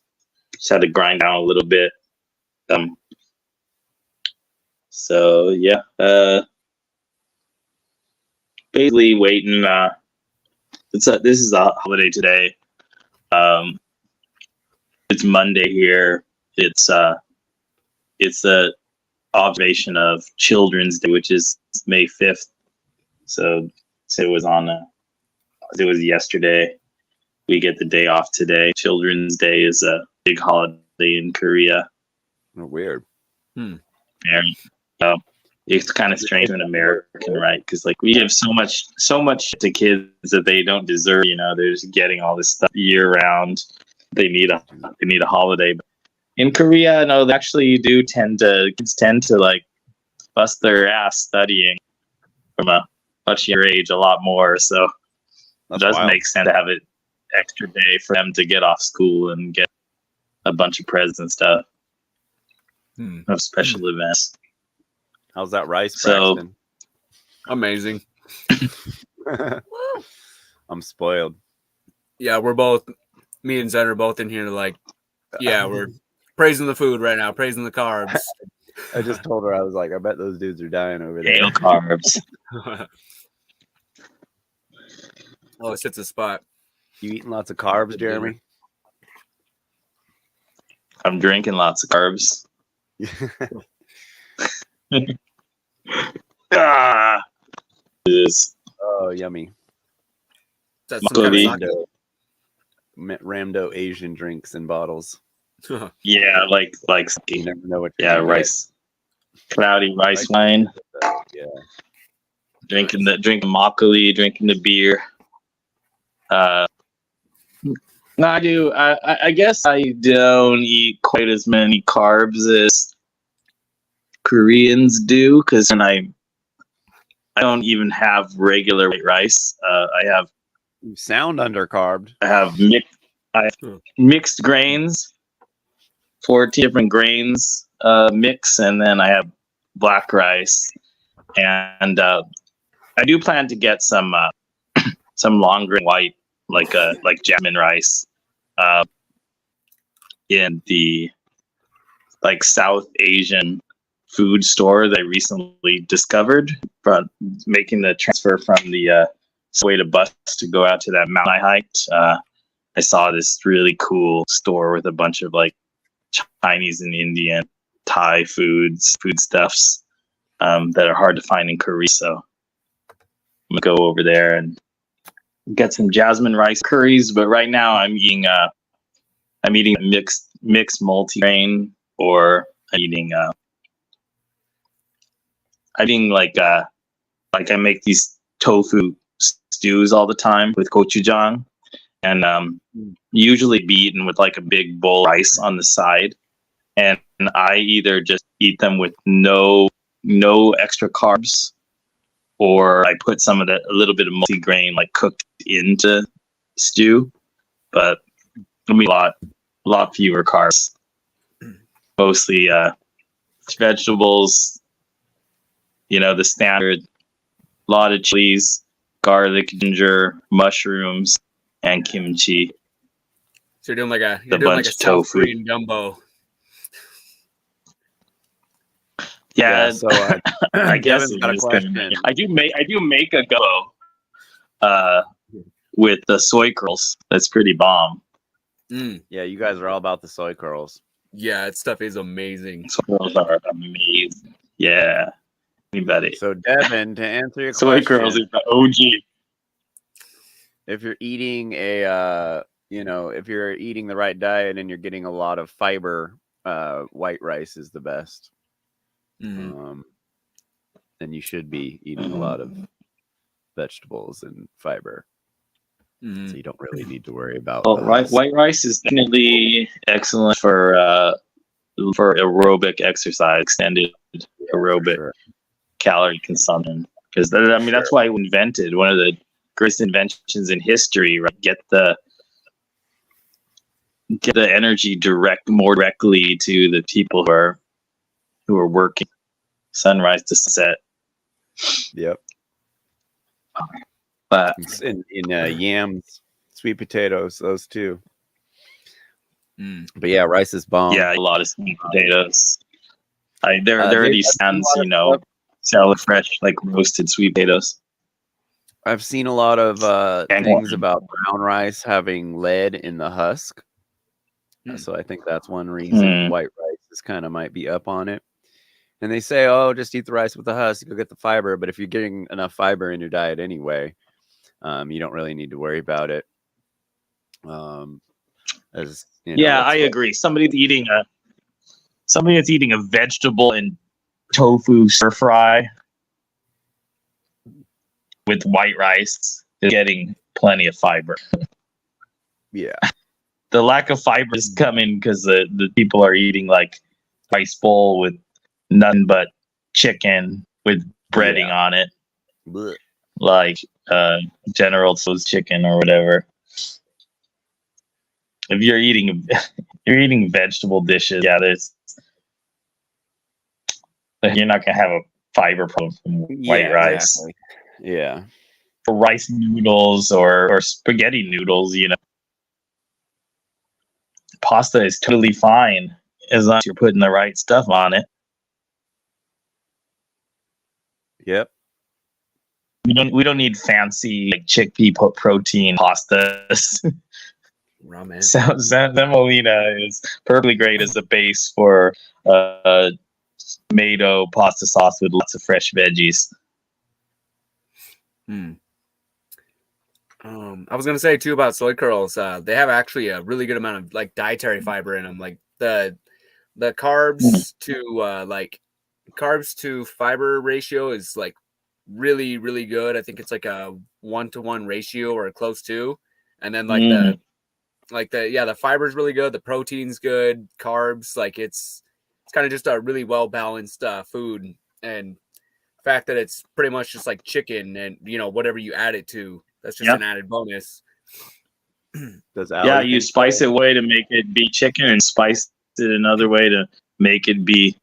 had to grind down a little bit. So yeah, basically waiting. This is a holiday today. It's Monday here. It's the observation of Children's Day, which is May 5th. So it was yesterday. We get the day off today. Children's Day is a big holiday in Korea. Oh, weird. And it's kind of strange in American, right? Because like we give so much to kids that they don't deserve. You know, they're just getting all this stuff year round. They need a holiday. But in Korea, no, they actually kids tend to like bust their ass studying from a much younger age a lot more. So it does make sense to have an extra day for them to get off school and get a bunch of presents and stuff of special events. How's that rice, So Braxton? amazing. I'm spoiled. Yeah, me and Zen are both in here like, yeah, we're praising the food right now, praising the carbs. I just told her, I was like, I bet those dudes are dying over there. Hail carbs. Oh, it hits a spot. You eating lots of carbs, Jeremy? I'm drinking lots of carbs. Oh, yummy. That's some kind of Ramdo Asian drinks and bottles. Yeah, like you never know what. Rice, cloudy rice wine. Yeah, drinking makgeolli, drinking the beer. No, I do. I guess I don't eat quite as many carbs as Koreans do, because then I don't even have regular white rice. You sound undercarbed. I have mixed grains, 14 different grains mix, and then I have black rice. And I do plan to get some long grain white, like jasmine rice, in the like South Asian food store that I recently discovered, making the transfer from the subway to bus to go out to that mountain I hiked. I saw this really cool store with a bunch of like Chinese and Indian, Thai foodstuffs that are hard to find in Korea. So I'm gonna go over there and get some jasmine rice curries. But right now I'm eating mixed multigrain, or I'm eating I make these tofu stews all the time with gochujang, and usually be eaten with like a big bowl of rice on the side. And I either just eat them with no extra carbs, or I put a little bit of multigrain like cooked into stew, but I mean a lot fewer carbs. Mostly vegetables, the standard a lot of chilies, garlic, ginger, mushrooms, and kimchi. So you're doing like a bunch of South tofu. Korean gumbo. Yeah, so I guess Devin's got a question. I do make a gumbo with the soy curls. That's pretty bomb. Yeah, you guys are all about the soy curls. Yeah, that stuff is amazing. Soy curls are amazing. Yeah, anybody. So Devin, to answer your Soy question, curls is the OG. if you're eating if you're eating the right diet and you're getting a lot of fiber, white rice is the best. And you should be eating a lot of vegetables and fiber. So you don't really need to worry about White rice is definitely excellent for aerobic exercise, extended aerobic calorie consumption. Because that's why it was invented. One of the greatest inventions in history. Right? Get the energy more directly to the people who are working sunrise to sunset. Yep. But in yams, sweet potatoes, those two. But yeah, rice is bomb. Yeah, a lot of sweet potatoes. There are these stands, sell fresh, like roasted sweet potatoes. I've seen a lot of things about brown rice having lead in the husk. So I think that's one reason white rice is kind of might be up on it. And they say, oh, just eat the rice with the husk, you'll get the fiber. But if you're getting enough fiber in your diet anyway, you don't really need to worry about it. I agree. Somebody that's eating a vegetable and tofu stir fry with white rice is getting plenty of fiber. Yeah. The lack of fiber is coming because the people are eating like rice bowl with nothing but chicken with breading on it. Blech. Like General Tso's chicken or whatever. If you're eating vegetable dishes, you're not gonna have a fiber problem from white rice. Exactly. Yeah. For rice noodles or spaghetti noodles, pasta is totally fine as long as you're putting the right stuff on it. Yep. We don't need fancy like chickpea protein pastas. Ramen. Semolina is perfectly great as a base for tomato pasta sauce with lots of fresh veggies. I was gonna say too about soy curls. They have actually a really good amount of like dietary fiber in them. Like the carbs to fiber ratio is like really, really good. I think it's like a 1-to-1 ratio or close to. And then the fiber is really good. The protein's good. Carbs, like it's kind of just a really well balanced food. And the fact that it's pretty much just like chicken and whatever you add it to, that's just an added bonus. You spice it way to make it be chicken and spice it another way to make it be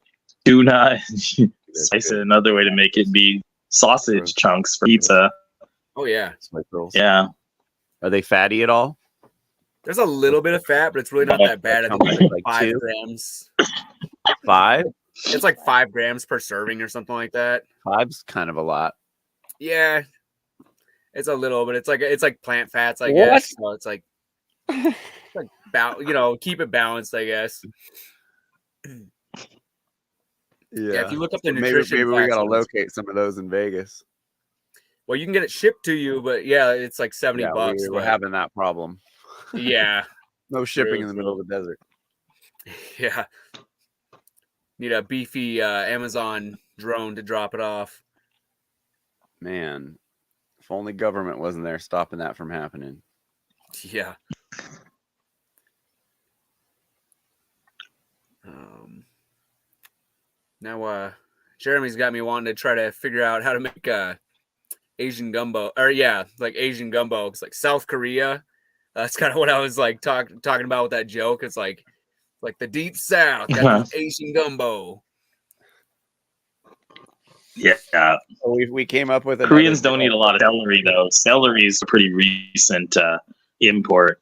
tuna. Spice it another way to make it be sausage chunks for pizza. Oh yeah. Yeah. Are they fatty at all? There's a little bit of fat, but it's really not that bad. I think it's like 5 grams. 5? It's like 5 grams per serving or something like that. 5's kind of a lot. Yeah. It's a little, but it's like plant fats, I guess. So it's like keep it balanced, I guess. Yeah, if you look up the nutrition, maybe we gotta locate some of those in Vegas. Well, you can get it shipped to you, but it's like $70. We're having that problem. Yeah, no shipping in the middle of the desert. Yeah, need a beefy Amazon drone to drop it off. Man, if only government wasn't there stopping that from happening. Yeah. Now, Jeremy's got me wanting to try to figure out how to make Asian gumbo, like Asian gumbo. It's like South Korea. That's kind of what I was like talking about with that joke. It's like the deep South, got Asian gumbo. Yeah. So we came up with Koreans don't eat a lot of celery though. Celery is a pretty recent import.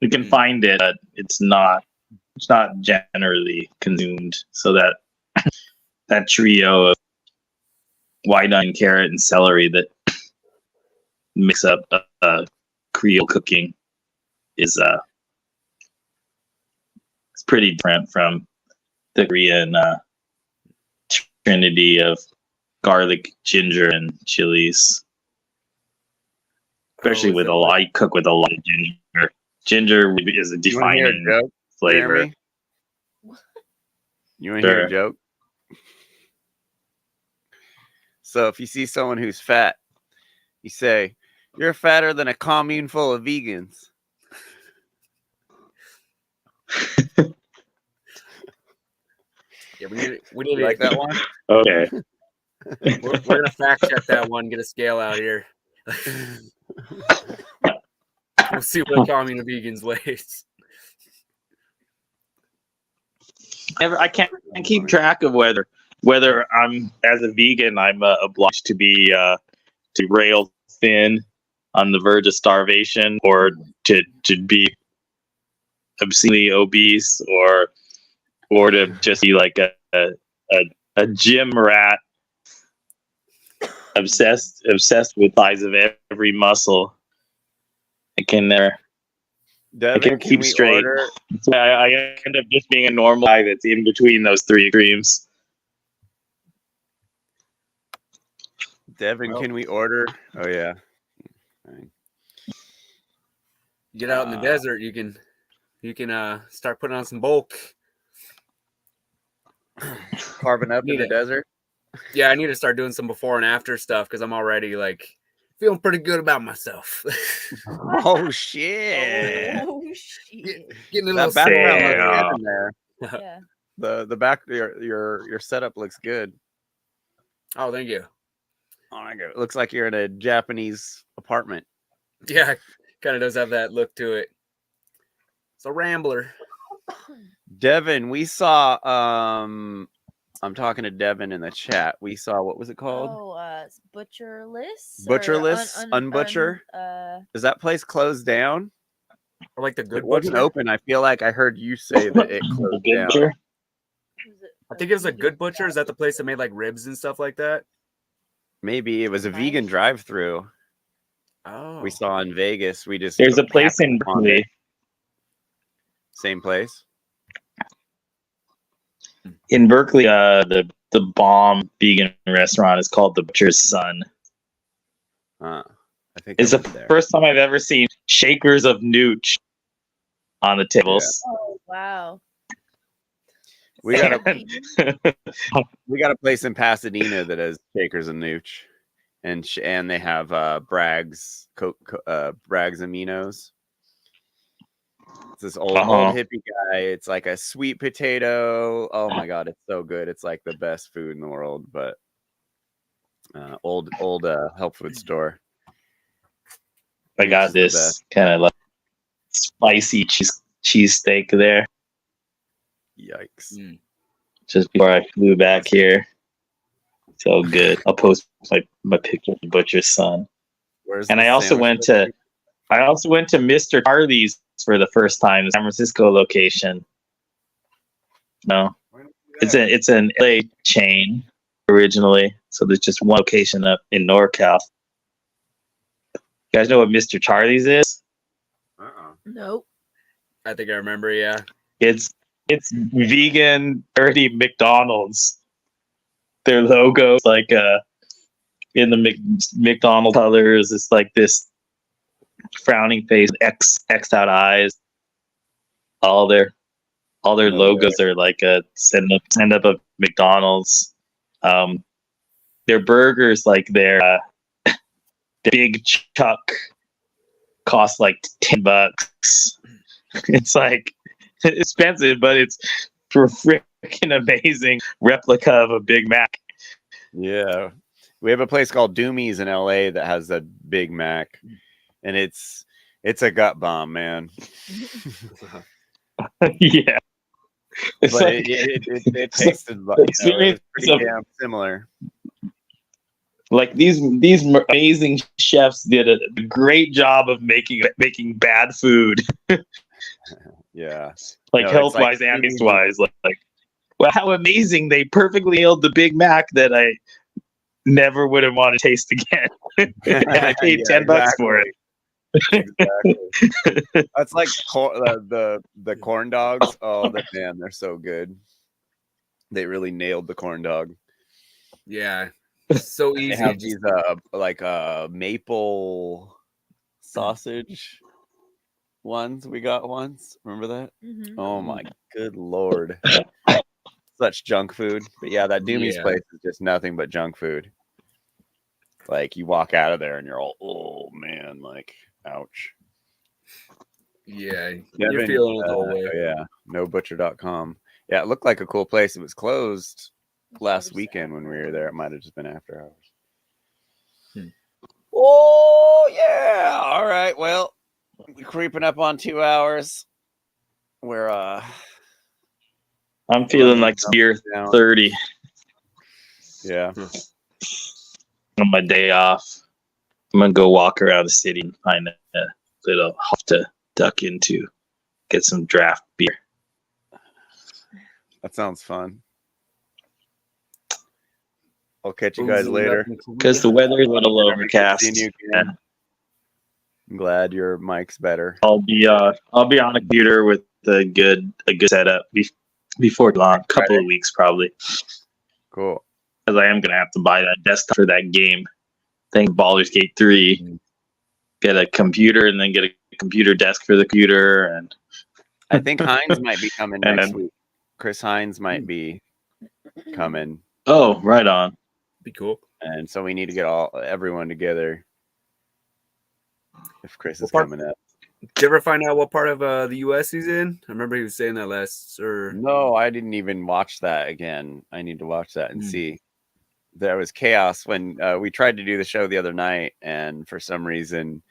We can find it, but it's not generally consumed. So that trio of white onion, carrot, and celery that mix up Creole cooking is it's pretty different from the Korean trinity of garlic, ginger, and chilies. Especially with I cook with a lot of ginger. Ginger is a defining flavor. Jeremy? You want to hear a joke? So if you see someone who's fat, you say, "You're fatter than a commune full of vegans." Yeah, we need You like that one? Okay. We're gonna fact check that one. Get a scale out here. We'll see what commune vegans weighs. I can't keep track of whether I'm as a vegan I'm obliged to be to rail thin on the verge of starvation or to be obscenely obese or to just be like a gym rat obsessed with size of every muscle. I can never. I can't keep straight. So I end up just being a normal guy that's in between those three extremes. Devin, can we order? Oh yeah. Get out in the desert, you can start putting on some bulk. Carving up in the desert. Yeah, I need to start doing some before and after stuff because I'm already like feeling pretty good about myself. Oh shit! Oh shit! Getting a That little background looks sad. good in there. Yeah. The back your setup looks good. Oh, thank you. Oh my god, it looks like you're in a Japanese apartment. Yeah, kind of does have that look to it. It's a rambler. Devin, we saw I'm talking to Devin in the chat. We saw, what was it called? Oh, Butcherless. Butcherless, Unbutcher. Is that place closed down? Or like the Good It wasn't Butcher? open. I feel like I heard you say that it closed down. Butcher? I think it was a Good Butcher. Is that the place that made like ribs and stuff like that? Maybe it was a vegan drive-through. Oh, we saw in Vegas. We just There's a place in Berkeley. Same place. In Berkeley, the bomb vegan restaurant is called the Butcher's Son. I think it's the first time I've ever seen shakers of nooch on the tables. Oh wow! We got a place in Pasadena that has shakers and nooch, and they have Bragg's Bragg's Aminos. It's this old hippie guy. It's like a sweet potato. Oh my god, it's so good. It's like the best food in the world. But old health food store. I got this kind of like spicy cheesesteak there. Yikes! Just before I flew back here, so good. I'll post my picture of the Butcher's Son. And I also went to Mr. Charlie's for the first time, the San Francisco location. No, it's an LA chain originally, so there's just one location up in NorCal. You guys know what Mr. Charlie's is? Nope. I think I remember. Yeah, it's vegan dirty McDonald's. Their logo is like in the McDonald's colors. It's like this frowning face, X'd out eyes. All their logos are like a send up of McDonald's. Their burgers, like their big chuck, cost like $10. It's like expensive, but it's for freaking amazing replica of a Big Mac. Yeah, we have a place called Doomy's in LA that has a Big Mac, and it's a gut bomb, man. Yeah, It's but like it tasted like, it was pretty damn similar. Like these amazing chefs did a great job of making bad food. Yeah, like health wise and taste wise. Like, well, how amazing! They perfectly nailed the Big Mac that I never would have wanted to taste again, and I paid $10 for it. Exactly. That's like the corn dogs. Oh, man, they're so good. They really nailed the corn dog. Yeah, so easy. They have these like maple sausage ones we got once. Remember that? Mm-hmm. Oh my good lord. Such junk food. But yeah, that Doomie's place is just nothing but junk food. Like you walk out of there and you're all, oh man, like ouch. Yeah, Devin, you're feeling it the whole way. Yeah, nobutcher.com. Yeah, it looked like a cool place. It was closed last weekend when we were there. It might have just been after hours. Oh yeah. All right. Well, we're creeping up on 2 hours. We're I'm feeling like beer 30. Yeah. On my day off, I'm gonna go walk around the city and find a little hop to duck into, get some draft beer. That sounds fun. I'll catch you guys later. Because the weather is a little overcast. I'm glad your mic's better. I'll be on a computer with a good setup before long, a couple of weeks probably. Cool. Because I am gonna have to buy that desktop for that game. Thank Baldur's Gate 3. Get a computer and then get a computer desk for the computer, and I think Hines might be coming next week. Chris Hines might be coming. Oh, right on. Be cool. And so we need to get everyone together if Chris is coming up. Did you ever find out what part of the U.S. he's in? I remember he was saying that last. No, I didn't even watch that again. I need to watch that and see. There was chaos when we tried to do the show the other night, and for some reason,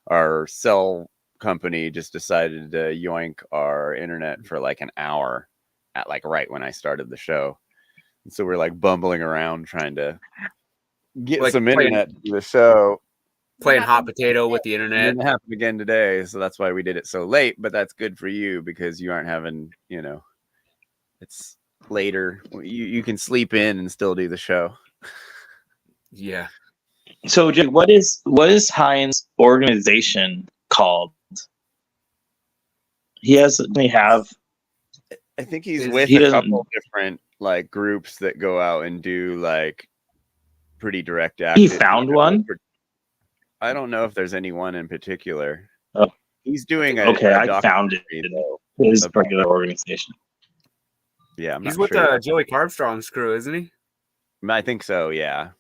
our cell company just decided to yoink our internet for like an hour at like right when I started the show. And so we're like bumbling around trying to get like some internet to the show. Playing hot potato with the internet. It didn't happen again today, so that's why we did it so late. But that's good for you because you aren't having, it's later. You can sleep in and still do the show. Yeah. So, Jake, what is Hines' organization called? I think he's with a couple different like groups that go out and do like pretty direct action. He found one. I don't know if there's anyone in particular. Oh. He's doing I found it. His particular organization. Yeah, he's with Joey Carbstrong's crew, isn't he? I think so. Yeah.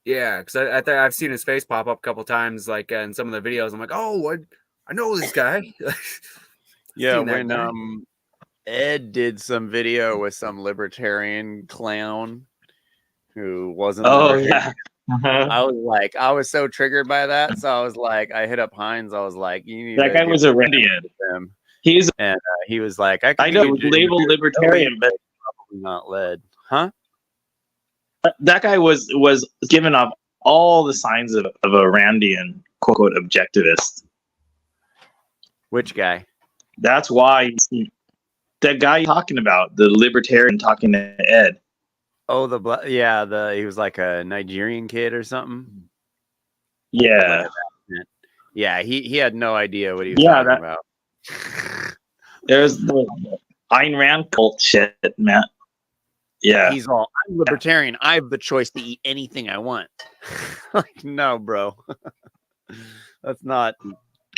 Yeah, because I've seen his face pop up a couple times, like in some of the videos. I'm like, oh, I know this guy. Yeah, when Ed did some video with some libertarian clown who wasn't. Oh yeah. I was so triggered by that, so I was like, I hit up Hines. I was like, you need that guy was a Randian. He was like, I know, labeled libertarian, but probably not led, huh? That guy was giving off all the signs of a Randian quote unquote objectivist. Which guy? That's why that guy you're talking about, the libertarian talking to Ed. Oh, he was like a Nigerian kid or something. Yeah. Yeah, he had no idea what he was talking about. There's the Ayn Rand cult shit, man. Yeah. He's all, I'm libertarian. I have the choice to eat anything I want. Like, no, bro. That's not.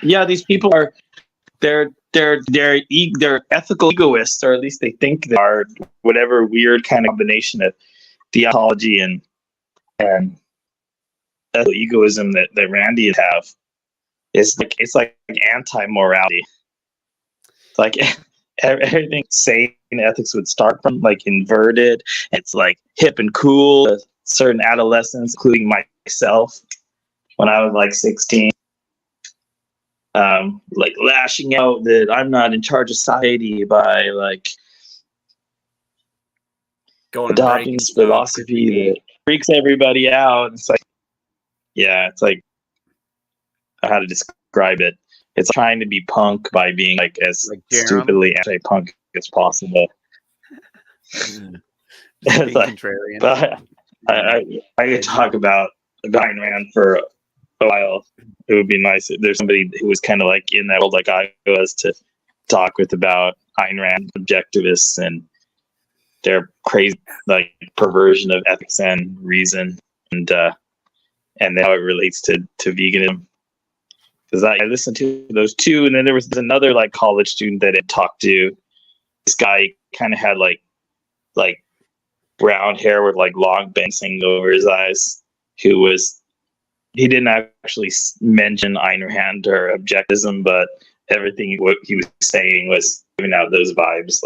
Yeah, these people are they're ethical egoists, or at least they think they are, whatever weird kind of combination of theology and ethical egoism that Randians have. It's like anti-morality. It's like everything sane ethics would start from, like, inverted. It's like hip and cool to certain adolescents, including myself when I was like 16. Like lashing out that I'm not in charge of society by like Adopting this philosophy that freaks everybody out. It's like, it's like, how to describe it. It's trying to be punk by being like as stupidly anti-punk as possible. It's like, contrarian. But I could talk about Ayn Rand for a while. It would be nice if there's somebody who was kind of like in that world like I was to talk with about Ayn Rand objectivists and their crazy like perversion of ethics and reason and how it relates to veganism. Because I listened to those two, and then there was another like college student that had talked to. This guy kind of had like brown hair with like long bangs hanging over his eyes. He didn't actually mention Ayn Rand or objectivism, but everything what he was saying was giving out those vibes,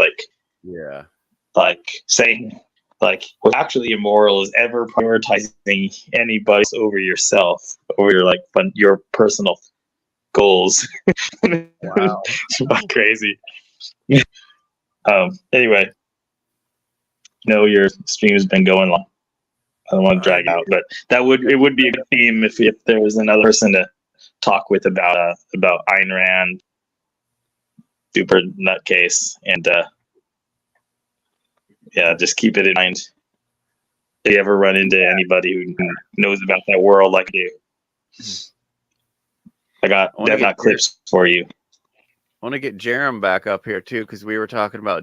like saying like what's actually immoral is ever prioritizing anybody over yourself, over your personal goals. Wow. It's crazy. Anyway, your stream has been going long. I don't want to drag out, but it would be a good theme if there was another person to talk with about Ayn Rand, super nutcase, and just keep it in mind. If you ever run into anybody who knows about that world like you, I got clips for you. I want to get Jerem back up here too, because we were talking about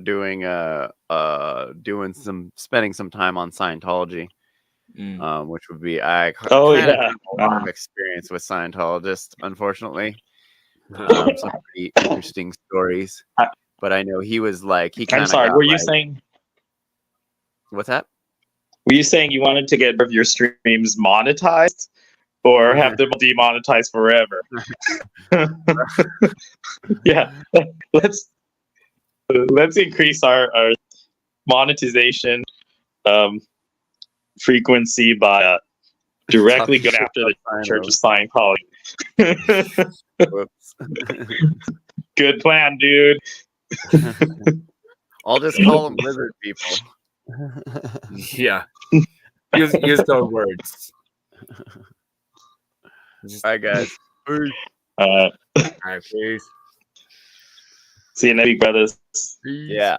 spending some time on Scientology, which would be have a lot of experience with Scientologists, unfortunately. Some pretty interesting stories, but I know he was like I'm sorry. Were you saying? What's that? Were you saying you wanted to get your streams monetized? Or have them demonetized forever? Yeah, let's increase our monetization frequency by directly going after the Church of Scientology. Good plan, dude. I'll just call them lizard people. Yeah, use those words. All right, guys. All right, peace. See you next week, brothers. Yeah.